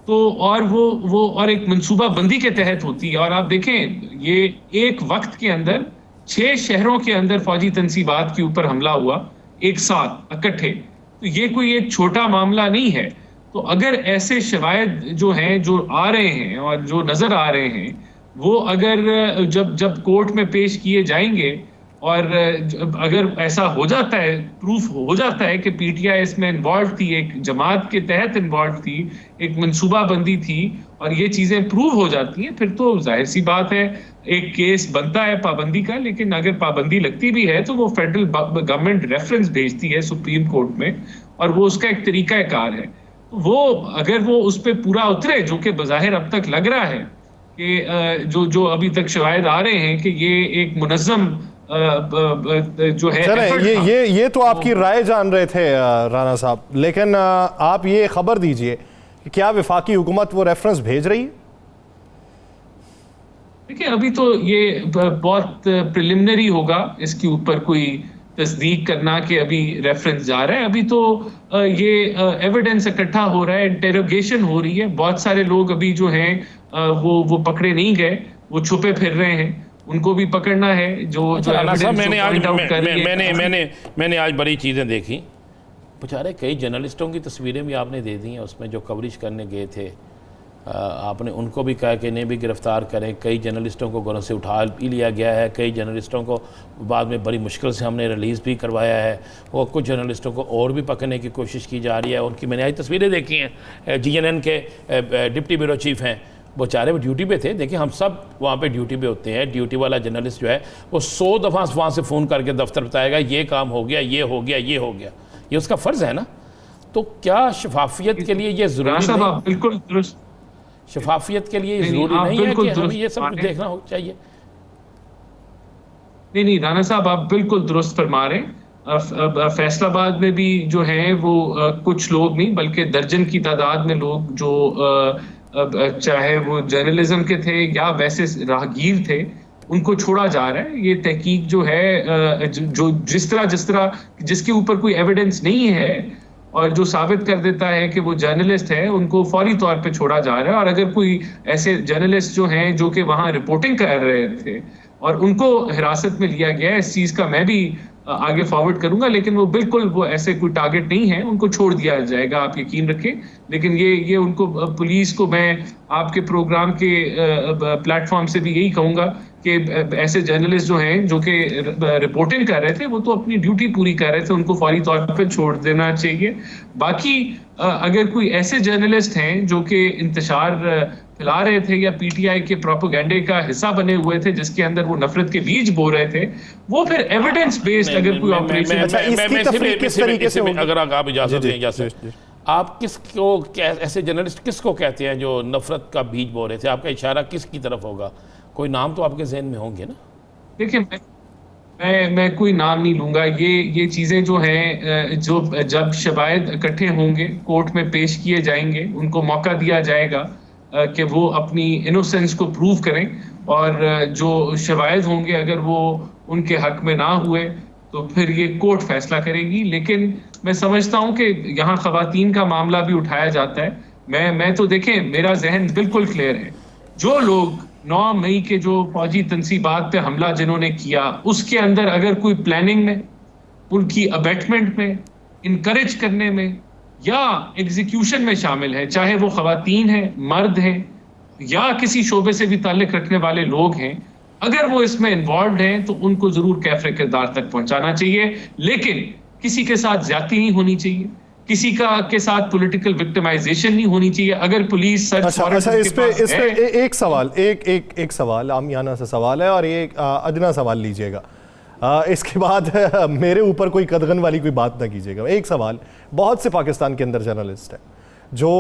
तो और वो और एक मंसूबा बंदी के तहत होती है, और आप देखें ये एक वक्त के अंदर 6 शहरों के अंदर फौजी तनसीबात के ऊपर हमला हुआ एक साथ इकट्ठे, तो ये कोई एक छोटा मामला नहीं है। तो अगर ऐसे शवायद जो हैं जो आ रहे हैं और जो नजर आ रहे हैं वो अगर जब कोर्ट में पेश किए जाएंगे और अगर ऐसा हो जाता है, प्रूफ हो जाता है कि PTI इसमें इन्वॉल्व थी, एक जमात के तहत इन्वॉल्व थी, एक मंसूबाबंदी थी, और ये चीजें प्रूव हो जाती हैं, फिर तो जाहिर सी बात है एक केस बनता है पाबंदी का। लेकिन अगर पाबंदी लगती भी है तो वो फेडरल गवर्नमेंट रेफरेंस भेजती है सुप्रीम कोर्ट में, और वो उसका एक तरीका कार है। वो अगर वो उस पर पूरा उतरे, जो कि बज़ाहिर अब तक लग रहा है कि जो अभी तक शवायद आ रहे हैं कि ये एक मुनज़्ज़म जो है चलें, ये तो आपकी राय जान रहे थे राना साहब, लेकिन आप ये खबर दीजिए कि क्या वफाकी हुकूमत वो रेफरेंस भेज रही है? देखिए, अभी तो ये बहुत प्रिलिमिनरी होगा इसके ऊपर कोई तस्दीक करना कि अभी रेफरेंस जा रहा है। अभी तो ये एविडेंस इकट्ठा हो रहा है, इंटेरोगेशन हो रही है। बहुत सारे लोग अभी जो हैं वो पकड़े नहीं गए, वो छुपे फिर रहे हैं, उनको भी पकड़ना है। जो मैंने आज बड़ी चीज़ें देखी, बेचारे कई जर्नलिस्टों की तस्वीरें भी आपने दे दी हैं, उसमें जो कवरेज करने गए थे आपने उनको भी कहा कि इन्हें भी गिरफ़्तार करें। कई जर्नलिस्टों को घरों से उठा भी लिया गया है, कई जर्नलिस्टों को बाद में बड़ी मुश्किल से हमने रिलीज़ भी करवाया है, और कुछ जर्नलिस्टों को और भी पकड़ने की कोशिश की जा रही है। उनकी मैंने आज तस्वीरें देखी हैं। GNN के डिप्टी ब्यूरो चीफ़ हैं, बेचारे वो ड्यूटी पे थे। देखिए, हम सब वहाँ पे ड्यूटी पे होते हैं। ड्यूटी वाला जर्नलिस्ट जो है वो 100 दफ़ा वहाँ से फ़ोन करके दफ्तर बताएगा ये काम हो गया, ये हो गया, ये हो गया। ये उसका फ़र्ज़ है ना। तो क्या शफाफियत के लिए ये ज़रूरी नहीं? बिल्कुल दुरुस्त, शफाफियत के लिए ज़रूरी नहीं है कि हमें ये सब कुछ देखना हो चाहिए? नहीं, राना साहब आप बिल्कुल दुरुस्त फरमा रहे हैं। फैसलाबाद में भी जो है वो कुछ लोग नहीं बल्कि दर्जन की तादाद में लोग जो चाहे वो जर्नलिज्म के थे या वैसे राहगीर थे, उनको छोड़ा जा रहा है। ये तहकीक जो है जो जिस तरह जिसके ऊपर कोई एविडेंस नहीं है और जो साबित कर देता है कि वो जर्नलिस्ट है, उनको फौरी तौर पे छोड़ा जा रहा है। और अगर कोई ऐसे जर्नलिस्ट जो हैं जो कि वहाँ रिपोर्टिंग कर रहे थे और उनको हिरासत में लिया गया है, इस चीज़ का मैं भी आगे फॉरवर्ड करूंगा, लेकिन वो बिल्कुल वो ऐसे कोई टारगेट नहीं है, उनको छोड़ दिया जाएगा, आप यकीन रखें। लेकिन ये उनको, पुलिस को मैं आपके प्रोग्राम के प्लेटफॉर्म से भी यही कहूंगा कि ऐसे जर्नलिस्ट जो हैं जो कि रिपोर्टिंग कर रहे थे, वो तो अपनी ड्यूटी पूरी कर रहे थे, उनको फौरी तौर पर छोड़ देना चाहिए। बाकी अगर कोई ऐसे जर्नलिस्ट हैं जो कि इंतशार फैला रहे थे या PTI के प्रोपेगेंडे का हिस्सा बने हुए थे जिसके अंदर वो नफरत के बीज बो रहे थे, वो फिर एविडेंस बेस्ड अगर कोई ऑपरेशन, अगर आप इजाजत दें यासिर, आप किसको ऐसे जर्नलिस्ट किसको कहते हैं जो नफरत का बीज बो रहे थे? आपका इशारा किसकी तरफ होगा? कोई नाम तो आपके जहन में होंगे ना? देखिए, मैं कोई नाम नहीं लूंगा। ये चीजें जो हैं, जो जब शवायद इकट्ठे होंगे, कोर्ट में पेश किए जाएंगे, उनको मौका दिया जाएगा, कि वो अपनी इनोसेंस को प्रूव करें, और जो शवायद होंगे अगर वो उनके हक में ना हुए तो फिर ये कोर्ट फैसला करेगी। लेकिन मैं समझता हूं कि यहाँ खवातीन का मामला भी उठाया जाता है। मैं तो देखें, मेरा जहन बिल्कुल क्लियर है। जो लोग 9 मई के जो फौजी तनसीबात पे हमला जिन्होंने किया, उसके अंदर अगर कोई प्लानिंग में, उनकी अबेटमेंट में, इनकरेज करने में या एग्जीक्यूशन में शामिल है, चाहे वो खवातीन हैं, मर्द हैं या किसी शोबे से भी ताल्लुक रखने वाले लोग हैं, अगर वो इसमें इन्वॉल्व हैं तो उनको जरूर कैफरे किरदार तक पहुंचाना चाहिए। लेकिन किसी के साथ ज्यादती नहीं होनी चाहिए, किसी के साथ पॉलिटिकल विक्टिमाइजेशन नहीं होनी चाहिए। अगर पुलिस सच अच्छा, इस पे एक सवाल, एक सवाल आमियाना सा सवाल है और ये अदना सवाल लीजिएगा। इसके बाद मेरे ऊपर कोई कदगन वाली कोई बात ना कीजिएगा। एक सवाल, बहुत से पाकिस्तान के अंदर जर्नलिस्ट हैं जो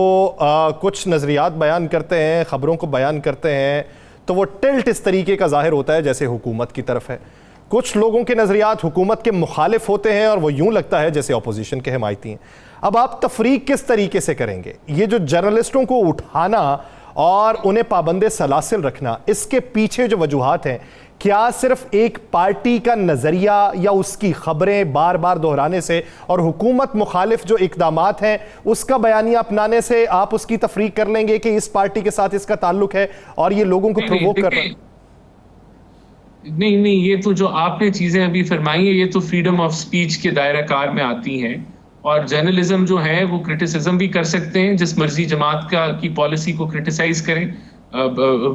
कुछ नज़रियात बयान करते हैं, ख़बरों को बयान करते हैं, तो वो टिल्ट इस तरीके का ज़ाहिर होता है जैसे हुकूमत की तरफ है। कुछ लोगों के नज़रियात हुकूमत के मुखालिफ होते हैं और वो यूं लगता है जैसे अपोजिशन के हिमायती हैं। अब आप तफरीक किस तरीके से करेंगे? ये जो जर्नलिस्टों को उठाना और उन्हें पाबंदे सलासिल रखना, इसके पीछे जो वजूहात हैं, क्या सिर्फ एक पार्टी का नज़रिया या उसकी खबरें बार बार दोहराने से और हुकूमत मुखालिफ जो इकदामात हैं उसका बयानिया अपनाने से आप उसकी तफरीक कर लेंगे कि इस पार्टी के साथ इसका ताल्लुक है और ये लोगों को प्रोवोक कर रहा है? नहीं, ये तो जो आपने चीजें अभी फरमाई है, ये तो फ्रीडम ऑफ स्पीच के दायरा कार में आती हैं। और जर्नलिज्म जो है वो क्रिटिसिज्म भी कर सकते हैं, जिस मर्जी जमात की पॉलिसी को क्रिटिसाइज करें,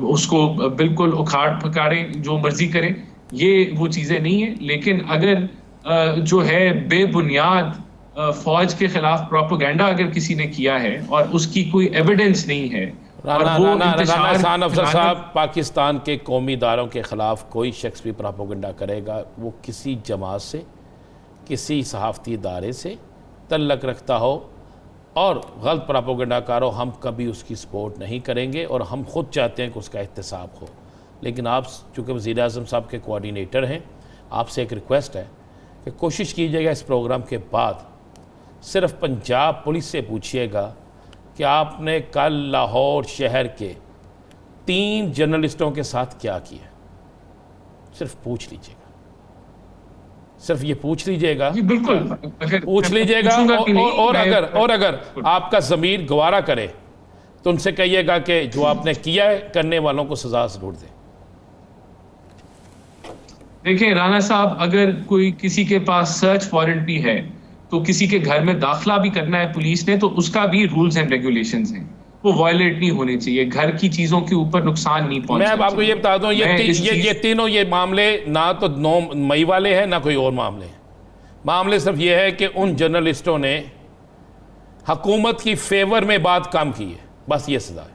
उसको बिल्कुल उखाड़ फकाड़ें, जो मर्जी करें, ये वो चीजें नहीं है। लेकिन अगर जो है बेबुनियाद फौज के खिलाफ प्रोपेगेंडा अगर किसी ने किया है और उसकी कोई एविडेंस नहीं है, राना अफजल साहब, पाकिस्तान के कौमी इदारों के खिलाफ कोई शख्स भी प्रोपेगेंडा करेगा, वो किसी जमात से, किसी सहाफ़ती इदारे से तल्लक रखता हो और गलत प्रोपेगेंडाकार हो, हम कभी उसकी सपोर्ट नहीं करेंगे और हम खुद चाहते हैं कि उसका एहतसाब हो। लेकिन आप चूँकि वज़ीर आज़म साहब के कोऑर्डिनेटर हैं, आपसे एक रिक्वेस्ट है कि कोशिश कीजिएगा इस प्रोग्राम के बाद सिर्फ पंजाब पुलिस से पूछिएगा कि आपने कल लाहौर शहर के 3 जर्नलिस्टों के साथ क्या किया। सिर्फ पूछ लीजिएगा, सिर्फ ये पूछ लीजिएगा, बिल्कुल पूछ लीजिएगा। और अगर आपका ज़मीर गवारा करे तो उनसे कहिएगा कि जो आपने किया है करने वालों को सजा जरूर दें। देखिए राना साहब, अगर कोई किसी के पास सर्च वारंट भी है तो किसी के घर में दाखिला भी करना है पुलिस ने, तो उसका भी रूल्स एंड रेगुलेशंस हैं, वो वायलेट नहीं होने चाहिए। घर की चीजों के ऊपर नुकसान नहीं पहुंचना। मैं आपको ये बता दूं, ये तीनों ये मामले ना तो 9 मई वाले हैं ना कोई और मामले हैं। मामले सिर्फ ये है कि उन जर्नलिस्टों ने हुकूमत की फेवर में बात काम की है, बस ये सजा है।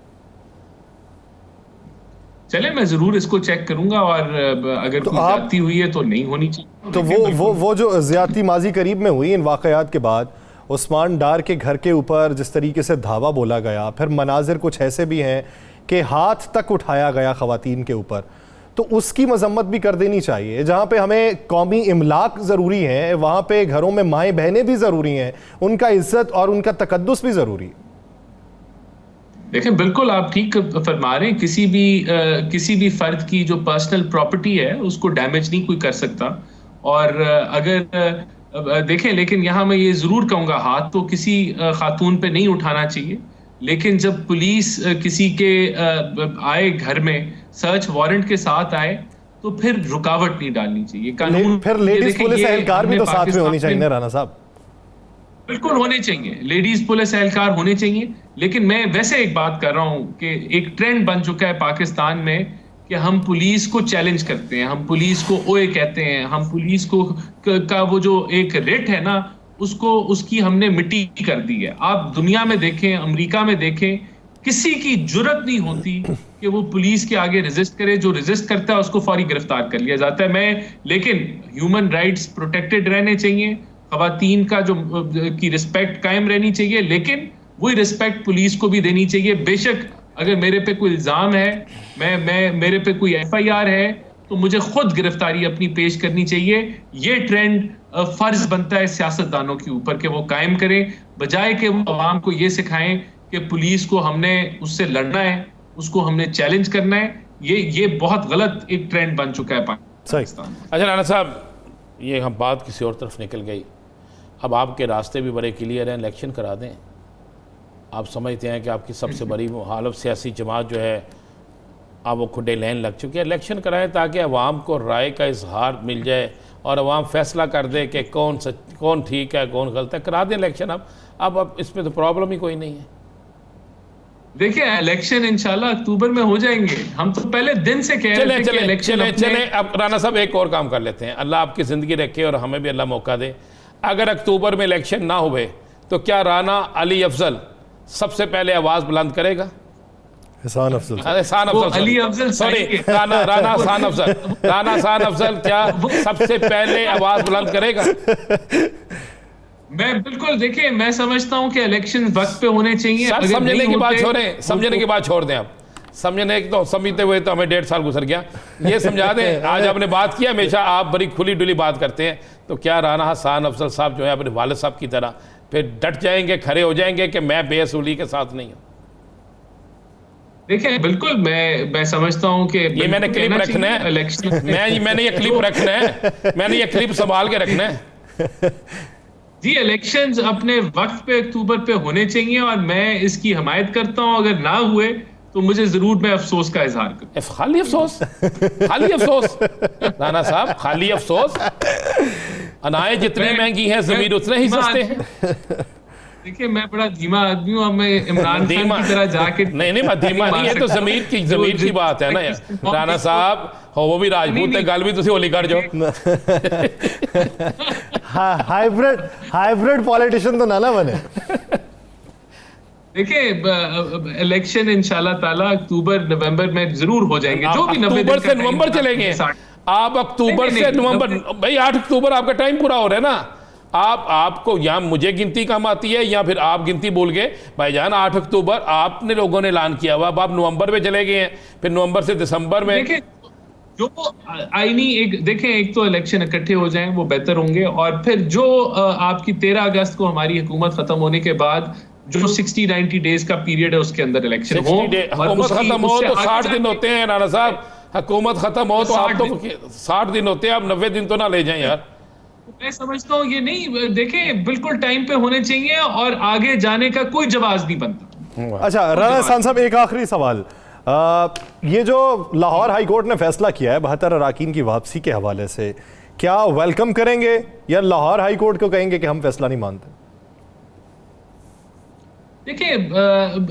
चले, मैं जरूर इसको चेक करूंगा और अगर तो कोई ज्यादती हुई है तो नहीं होनी चाहिए। तो वो जो ज्यादती माजी करीब में हुई इन वाकयात के बाद उस्मान डार के घर के ऊपर जिस तरीके से धावा बोला गया, फिर मनाजिर कुछ ऐसे भी हैं कि हाथ तक उठाया गया ख़वातीन के ऊपर, तो उसकी मजम्मत भी कर देनी चाहिए। जहाँ पे हमें कौमी इमलाक ज़रूरी है, वहाँ पे घरों में माएँ बहनें भी ज़रूरी हैं, उनका इज्जत और उनका तकद्दुस भी ज़रूरी है। देखिए, बिल्कुल आप ठीक फरमा रहे हैं। किसी भी फर्द की जो पर्सनल प्रॉपर्टी है उसको डैमेज नहीं कोई कर सकता। और अगर देखें, लेकिन यहाँ मैं ये जरूर कहूँगा, हाथ तो किसी खातून पे नहीं उठाना चाहिए। लेकिन जब पुलिस किसी के आए घर में सर्च वारंट के साथ आए तो फिर रुकावट नहीं डालनी चाहिए। कानून फिर लेडीज पुलिस एहलकार भी तो साथ में होनी चाहिए ना राना साहब? बिल्कुल होने चाहिए, लेडीज पुलिस एहलकार होने चाहिए। लेकिन मैं वैसे एक बात कर रहा हूं कि एक ट्रेंड बन चुका है पाकिस्तान में कि हम पुलिस को चैलेंज करते हैं, हम पुलिस को ओए कहते हैं, हम पुलिस को का वो जो एक रेट है ना, उसकी हमने मिट्टी कर दी है। आप दुनिया में देखें, अमेरिका में देखें, किसी की जुर्रत नहीं होती कि वो पुलिस के आगे रेजिस्ट करे। जो रेजिस्ट करता है उसको फौरी गिरफ्तार कर लिया जाता है। लेकिन ह्यूमन राइट्स प्रोटेक्टेड रहने चाहिए, खवातीन का की रिस्पेक्ट कायम रहनी चाहिए, लेकिन वही रिस्पेक्ट पुलिस को भी देनी चाहिए। बेशक अगर मेरे पे कोई इल्जाम है, मेरे पे कोई FIR है, तो मुझे खुद गिरफ्तारी अपनी पेश करनी चाहिए। ये ट्रेंड फर्ज बनता है सियासतदानों के ऊपर कि वो कायम करें, बजाय कि वो आवाम को ये सिखाएं कि पुलिस को हमने उससे लड़ना है, उसको हमने चैलेंज करना है, ये बहुत गलत एक ट्रेंड बन चुका है पाकिस्तान में। अच्छा राना साहब, ये हम बात किसी और तरफ निकल गई। अब आपके रास्ते भी बड़े क्लियर हैं, इलेक्शन करा दें। आप समझते हैं कि आपकी सबसे बड़ी मुखालिफ सियासी जमात जो है अब वो खुडे लेन लग चुकी है, इलेक्शन कराएं ताकि अवाम को राय का इजहार मिल जाए और अवाम फैसला कर दे कि कौन ठीक है कौन गलत है। करा दें इलेक्शन। अब इसमें तो प्रॉब्लम ही कोई नहीं है। देखिए इलेक्शन इंशाल्लाह अक्टूबर में हो जाएंगे। हम तो पहले दिन से कह रहे थे कि इलेक्शन चले। अब राना साहब एक और काम कर लेते हैं, अल्लाह आपकी ज़िंदगी रखे और हमें भी अल्लाह मौका दे। अगर अक्टूबर में इलेक्शन ना हुए तो क्या राना अली अफजल सबसे पहले आवाज़ बुलंद करेगा? एहसान अफजल अली अफजल सॉरी राना एहसान अफजल क्या सबसे पहले आवाज़ बुलंद करेगा? मैं बिल्कुल, देखिए मैं समझता हूं कि इलेक्शन वक्त पे होने चाहिए। समझने की बात छोड़ें, समझने की बात छोड़ दें। आप समझने तो समझते हुए तो हमें 1.5 साल गुजर गया। ये समझा दें, आज आपने बात की, हमेशा आप बड़ी खुली डुली बात करते हैं, तो क्या राना एहसान अफजल साहब जो है अपने वालिद साहब की तरह फिर डट जाएंगे, खड़े हो जाएंगे कि मैं बेअसूली के साथ नहीं हूँ? देखिए बिल्कुल मैं समझता हूं कि ये मैंने क्लिप रखना है, मैंने ये क्लिप रखना है, मैंने ये क्लिप संभाल के रखना है। जी इलेक्शंस अपने वक्त पे अक्टूबर पे होने चाहिए और मैं इसकी हमायत करता हूं। अगर ना हुए तो मुझे जरूर मैं अफसोस का इजहार करूं। खाली अफसोस राना साहब, खाली अफसोस। अनाज जितने महंगी है जमीन उतने ही सस्ते हैं। देखिए मैं बड़ा धीमा आदमी हूँ, मैं इमरान खान की तरह जाके नहीं मैं धीमा नहीं, ये तो जमीन की बात है ना यार। राना साहब हो वो भी राजपूत है, गल भी तुसी होली कर जो। हाइब्रिड पॉलिटिशियन तो ना बने। देखिए इलेक्शन इंशाल्लाह ताला अक्टूबर नवंबर में जरूर हो जाएंगे। जो भी अक्टूबर से नवंबर चलेंगे आप, अक्टूबर से नवंबर। भाई 8 अक्टूबर आपका टाइम पूरा हो रहा है ना। आपको यहाँ मुझे गिनती कम आती है या फिर आप गिनती भूल गए? भाईजान 8 अक्टूबर आपने लोगों ने ऐलान किया हुआ, अब आप नवंबर में चले गए हैं, फिर नवंबर से दिसंबर में। देखिए जो आईनी एक तो इलेक्शन इकट्ठे हो जाएं वो बेहतर होंगे, और फिर जो आपकी 13 अगस्त को हमारी हुकूमत खत्म होने के बाद जो 60-90 डेज का पीरियड है उसके अंदर इलेक्शन हो। हुकूमत खत्म हो तो 60 दिन होते हैं राणा साहब। हुकूमत खत्म हो तो आप तो 60 दिन होते हैं, आप 90 दिन तो ना ले जाएं यार। मैं समझता हूँ ये नहीं, देखें बिल्कुल टाइम पे होने चाहिए और आगे जाने का कोई जवाब नहीं बनता। अच्छा राना एहसान साहब, एक आखिरी सवाल। ये जो लाहौर हाई कोर्ट ने फैसला किया है 72 अरकान की वापसी के हवाले से, क्या वेलकम करेंगे या लाहौर हाई कोर्ट को कहेंगे कि हम फैसला नहीं मानते? देखिए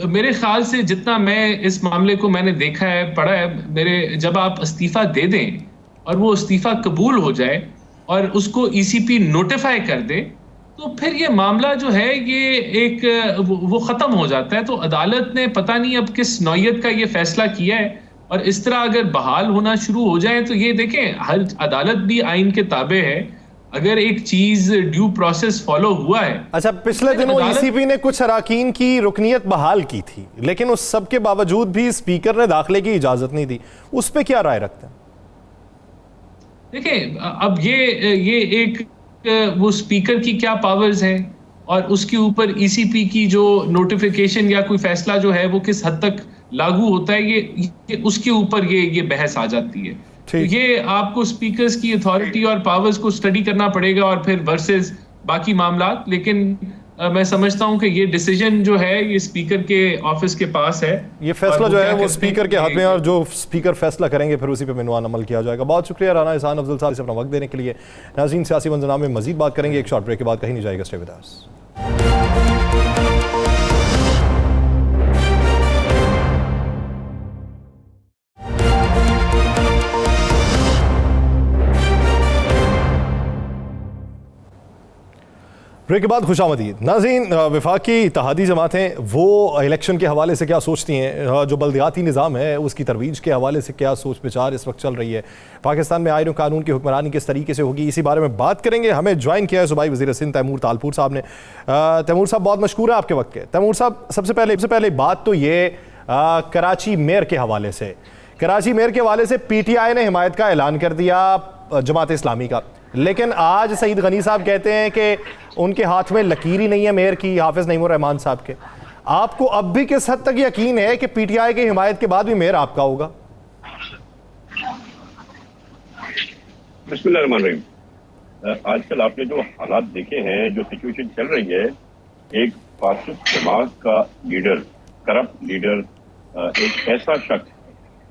मेरे ख्याल से जितना मैं इस मामले को मैंने देखा है, पढ़ा है, जब आप इस्तीफा दे दें और वो इस्तीफा कबूल हो जाए और उसको ईसीपी नोटिफाई कर दे, तो फिर ये मामला जो है ये एक वो खत्म हो जाता है। तो अदालत ने पता नहीं अब किस नौयत का ये फैसला किया है, और इस तरह अगर बहाल होना शुरू हो जाए तो ये देखें, हर अदालत भी आइन के ताबे है। अगर एक चीज ड्यू प्रोसेस फॉलो हुआ है। अच्छा, पिछले दिनों ईसीपी ने कुछ अराकीन की रुकनियत बहाल की थी, लेकिन उस सब के बावजूद भी स्पीकर ने दाखिले की इजाजत नहीं दी। उस पर क्या राय रखते हैं? देखिए अब ये एक वो स्पीकर की क्या पावर्स हैं और उसके ऊपर ईसीपी की जो नोटिफिकेशन या कोई फैसला जो है वो किस हद तक लागू होता है, ये उसके ऊपर ये बहस आ जाती है। तो ये आपको स्पीकर्स की अथॉरिटी और पावर्स को स्टडी करना पड़ेगा और फिर वर्सेस बाकी मामला। लेकिन मैं समझता हूं कि ये डिसीजन जो है ये स्पीकर के ऑफिस के पास है। ये फैसला जो है वो स्पीकर के हाथ में, और जो स्पीकर फैसला करेंगे फिर उसी पे मिनवान अमल किया जाएगा। बहुत शुक्रिया राना एहसान अफजल साहब से अपना वक्त देने के लिए। नाज़रीन, सियासी मंजरनामे में मजीद बात करेंगे एक शॉर्ट ब्रेक के बाद, कहीं नहीं जाएगा, स्टे विद अस। ब्रेक के बाद खुशामदीद। नाज़रीन, वफाकी इत्तेहादी जमातें वो इलेक्शन के हवाले से क्या सोचती हैं, जो बल्दियाती निज़ाम है उसकी तरवीज के हवाले से क्या सोच विचार इस वक्त चल रही है, पाकिस्तान में आईन कानून की हुक्मरानी किस तरीके से होगी, इसी बारे में बात करेंगे। हमें ज्वाइन किया है सूबाई वज़ीर सिंध तैमूर तालपुर साहब ने। तैमूर साहब, बहुत मशकूर है आपके वक्त के। तैमूर साहब, सबसे पहले बात तो ये कराची मेयर के हवाले से, कराची मेयर के हवाले से पीटीआई ने हिमायत का ऐलान कर दिया जमात इस्लामी का, लेकिन आज सईद गनी साहब कहते हैं कि उनके हाथ में लकीर ही नहीं है मेयर की, हाफिज नईमुर रहमान साहब के। आपको अब भी किस हद तक यकीन है कि पीटीआई की हिमायत के बाद भी मेयर आपका होगा? बिस्मिल्लाहिर्रहमानिर्रहीम। आजकल आपने जो हालात देखे हैं, जो सिचुएशन चल रही है, एक फासिस्ट जमात का लीडर, करप्ट लीडर, एक ऐसा शख्स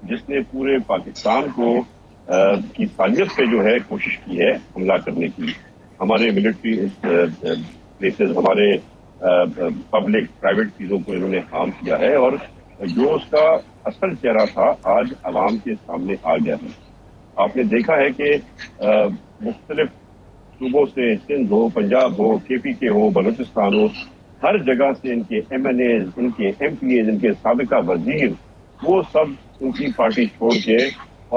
जिसने पूरे पाकिस्तान को की साजिश पे जो है कोशिश की है हमला करने की, हमारे मिलिट्री प्लेसेस, हमारे पब्लिक प्राइवेट चीज़ों को इन्होंने हार्म किया है, और जो उसका असल चेहरा था आज अवाम के सामने आ गया है। आपने देखा है कि मुख्तलिफ सूबों से, सिंध हो, पंजाब हो, KPK हो, बलूचिस्तान हो, हर जगह से इनके MNAs, इनके MPAs, इनके साबिका वजीर, वो सब उनकी पार्टी छोड़ के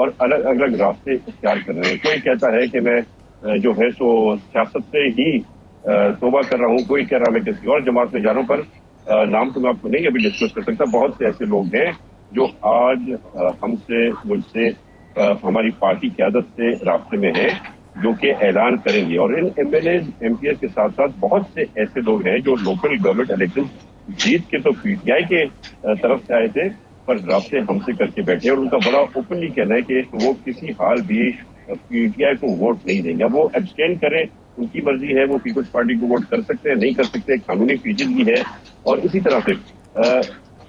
और अलग अलग रास्ते इख्तियार कर रहे हैं। कोई कहता है कि मैं जो है सो सियासत से ही तौबा कर रहा हूँ, कोई कह रहा मैं किसी और जमात में जा रहा हूँ, पर नाम तो मैं आपको नहीं अभी डिस्कस कर सकता। बहुत से ऐसे लोग हैं जो आज हमसे, मुझसे, हमारी पार्टी क़यादत से रास्ते में है, जो कि ऐलान करेंगे। और इन MLAs, MPs के साथ साथ बहुत से ऐसे लोग हैं जो लोकल गवर्नमेंट इलेक्शन जीत के तो PTI के तरफ से आए थे, पर रास्ते हमसे करके बैठे, और उनका बड़ा ओपनली कहना है कि वो किसी हाल भी PTI को वोट नहीं देंगे। वो एब्सटेन करें, उनकी मर्जी है, वो पीपल्स पार्टी को वोट कर सकते हैं, नहीं कर सकते, कानूनी पेचीदगी है। और इसी तरह से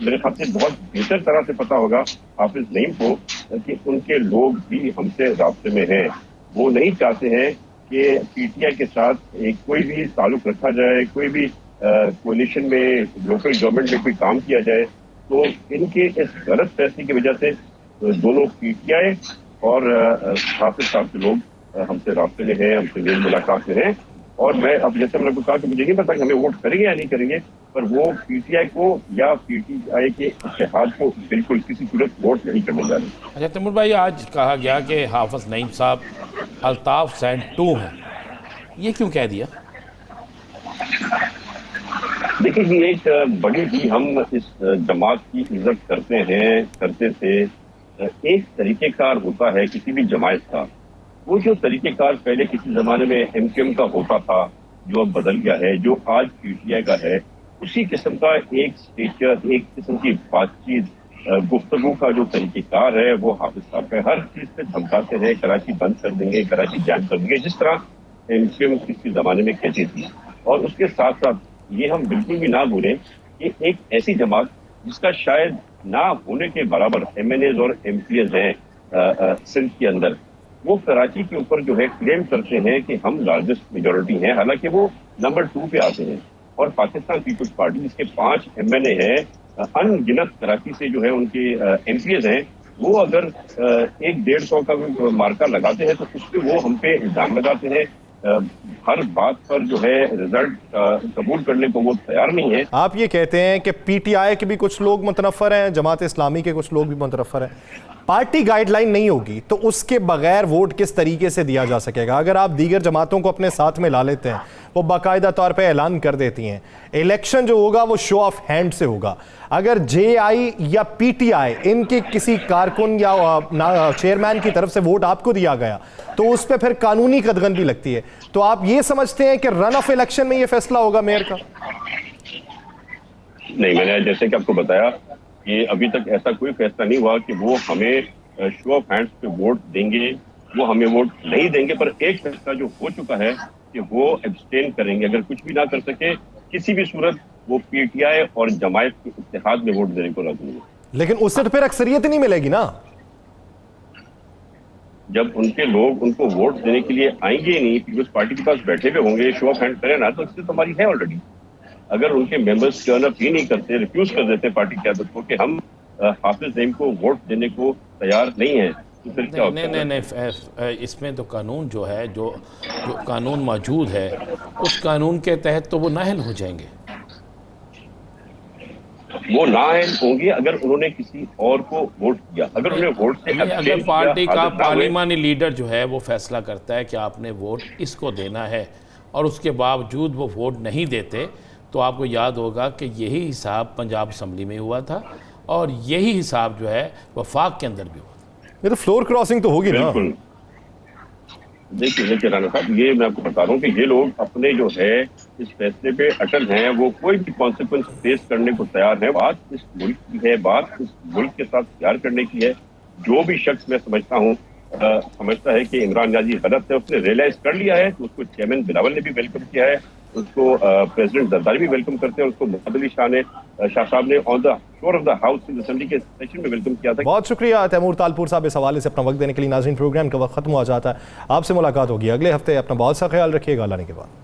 मेरे ख्याल से बहुत बेहतर तरह से पता होगा हाफिज नईम को कि उनके लोग भी हमसे रास्ते में हैं। वो नहीं चाहते हैं कि PTI के साथ एक कोई भी ताल्लुक रखा जाए, कोई भी कोलिशन में, लोकल गवर्नमेंट में कोई काम किया जाए। तो इनके इस गलत फैसले की वजह से दोनों PTI और हाफिज साहब के लोग हमसे रास्ते में हैं, हमसे मेल मुलाकात में हैं। और मैं अब जैसे मैंने कहा कि मुझे नहीं पता कि हमें वोट करेंगे या नहीं करेंगे, पर वो PTI को या PTI के इत्तेहाद को बिल्कुल किसी सूरत वोट नहीं करने जा रहे। अच्छा तैमूर भाई, आज कहा गया कि हाफिज नईम साहब अल्ताफ सैन 2 हैं, ये क्यों कह दिया? देखिए जी, एक बड़ी ही हम इस जमात की इज्जत करते हैं, करते थे। एक तरीकेकार होता है किसी भी जमात का, वो जो तरीकेकार पहले किसी जमाने में MQM का होता था, जो अब बदल गया है, जो आज PTI का है, उसी किस्म का एक स्टेचर, एक किस्म की बातचीत, गुफ्तगू का जो तरीकेकार है वो हाफिज साहब का। हर चीज पे धमकाते हैं, कराची बंद कर देंगे, कराची जैम कर देंगे, जिस तरह MQM किसी जमाने में कहती थी। और उसके साथ साथ ये हम बिल्कुल भी ना भूलें कि एक ऐसी जमात जिसका शायद ना होने के बराबर MNAs और MPs हैं सिंध के अंदर, वो कराची के ऊपर जो है क्लेम करते हैं कि हम लार्जेस्ट मेजोरिटी हैं, हालांकि वो नंबर 2 पे आते हैं। और पाकिस्तान पीपल्स पार्टी जिसके 5 MNA हैं, अनगिनत कराची से जो है उनके MPs हैं, वो अगर 100-150 का मार्का लगाते हैं तो उस पर वो हम पे इल्जाम लगाते हैं। हर बात पर जो है रिजल्ट कबूल करने को वो तैयार नहीं है। आप ये कहते हैं कि PTI के भी कुछ लोग मुतनफ़र हैं, जमात इस्लामी के कुछ लोग भी मुतनफ़र हैं। पार्टी गाइडलाइन नहीं होगी तो उसके बगैर वोट किस तरीके से दिया जा सकेगा? अगर आप दीगर जमातों को अपने साथ में ला लेते हैं, वो बाकायदा तौर पे ऐलान कर देती हैं, इलेक्शन जो होगा वो शो ऑफ हैंड से होगा। अगर JI या PTI इनके किसी कारकुन या चेयरमैन की तरफ से वोट आपको दिया गया तो उस पर फिर कानूनी कदगन भी लगती है। तो आप ये समझते हैं कि रन ऑफ इलेक्शन में ये फैसला होगा मेयर का? नहीं, मैंने जैसे कि आपको बताया कि अभी तक ऐसा कोई फैसला नहीं हुआ कि वो हमें शो ऑफ हैंड्स पे वोट देंगे, वो हमें वोट नहीं देंगे। पर एक फैसला जो हो चुका है कि वो एब्सटेन करेंगे, अगर कुछ भी ना कर सके किसी भी सूरत वो PTI और जमायत के इत्तेहाद में वोट देने को राजी नहीं। लेकिन उससे तो फिर अक्सरियत नहीं मिलेगी ना। जब उनके लोग उनको वोट देने के लिए आएंगे ही नहीं, पीपल्स पार्टी के पास बैठे हुए होंगे, शो ऑफ हैंड करें ना, तो इससे तो हमारी है ऑलरेडी। अगर उनके मेंबर्स टर्न अप ही नहीं करते, रिफ्यूज कर देते पार्टी क़यादत को कि हम हाफिज नईम को वोट देने को तैयार नहीं है, तो फिर क्या होता है? नहीं, इसमें तो कानून जो है, जो कानून मौजूद है, उस कानून के तहत तो वो नाअहल हो जाएंगे। वो नाअहल होंगे अगर उन्होंने किसी और को वोट किया। अगर उन्हें वोट से अगर पार्टी का पार्लिमानी लीडर जो है वो फैसला करता है कि आपने वोट इसको देना है और उसके बावजूद वो वोट नहीं देते, तो आपको याद होगा कि यही हिसाब पंजाब असम्बली में हुआ था और यही हिसाब जो है वफाक के अंदर भी हुआ था। ये तो फ्लोर क्रॉसिंग तो होगी ना। देखिए राना साहब, ये मैं आपको बता रहा हूँ कि ये लोग अपने जो है इस फैसले पे अटल हैं, वो कोई भी कॉन्सिक्वेंस फेस करने को तैयार है। बात इस मुल्क की है, बात इस मुल्क के साथ प्यार करने की है। जो भी शख्स मैं समझता है कि इमरान नियाज़ी गलत है, उसने रियलाइज कर लिया है, तो उसको चेयरमैन बिलावल ने भी वेलकम किया है, उसको प्रेसिडेंट जरदारी भी वेलकम करते हैं, उसको मोहम्मद अली शाह साहब ने on the floor of the house in assembly के सेशन में वेलकम किया था। बहुत शुक्रिया तैमूर तालपुर साहब इस हवाले से अपना वक्त देने के लिए। नाज़रीन, प्रोग्राम का वक्त खत्म हो जाता है, आपसे मुलाकात होगी अगले हफ्ते। अपना बहुत सा ख्याल रखिएगा। अल्लाह ने के बाद।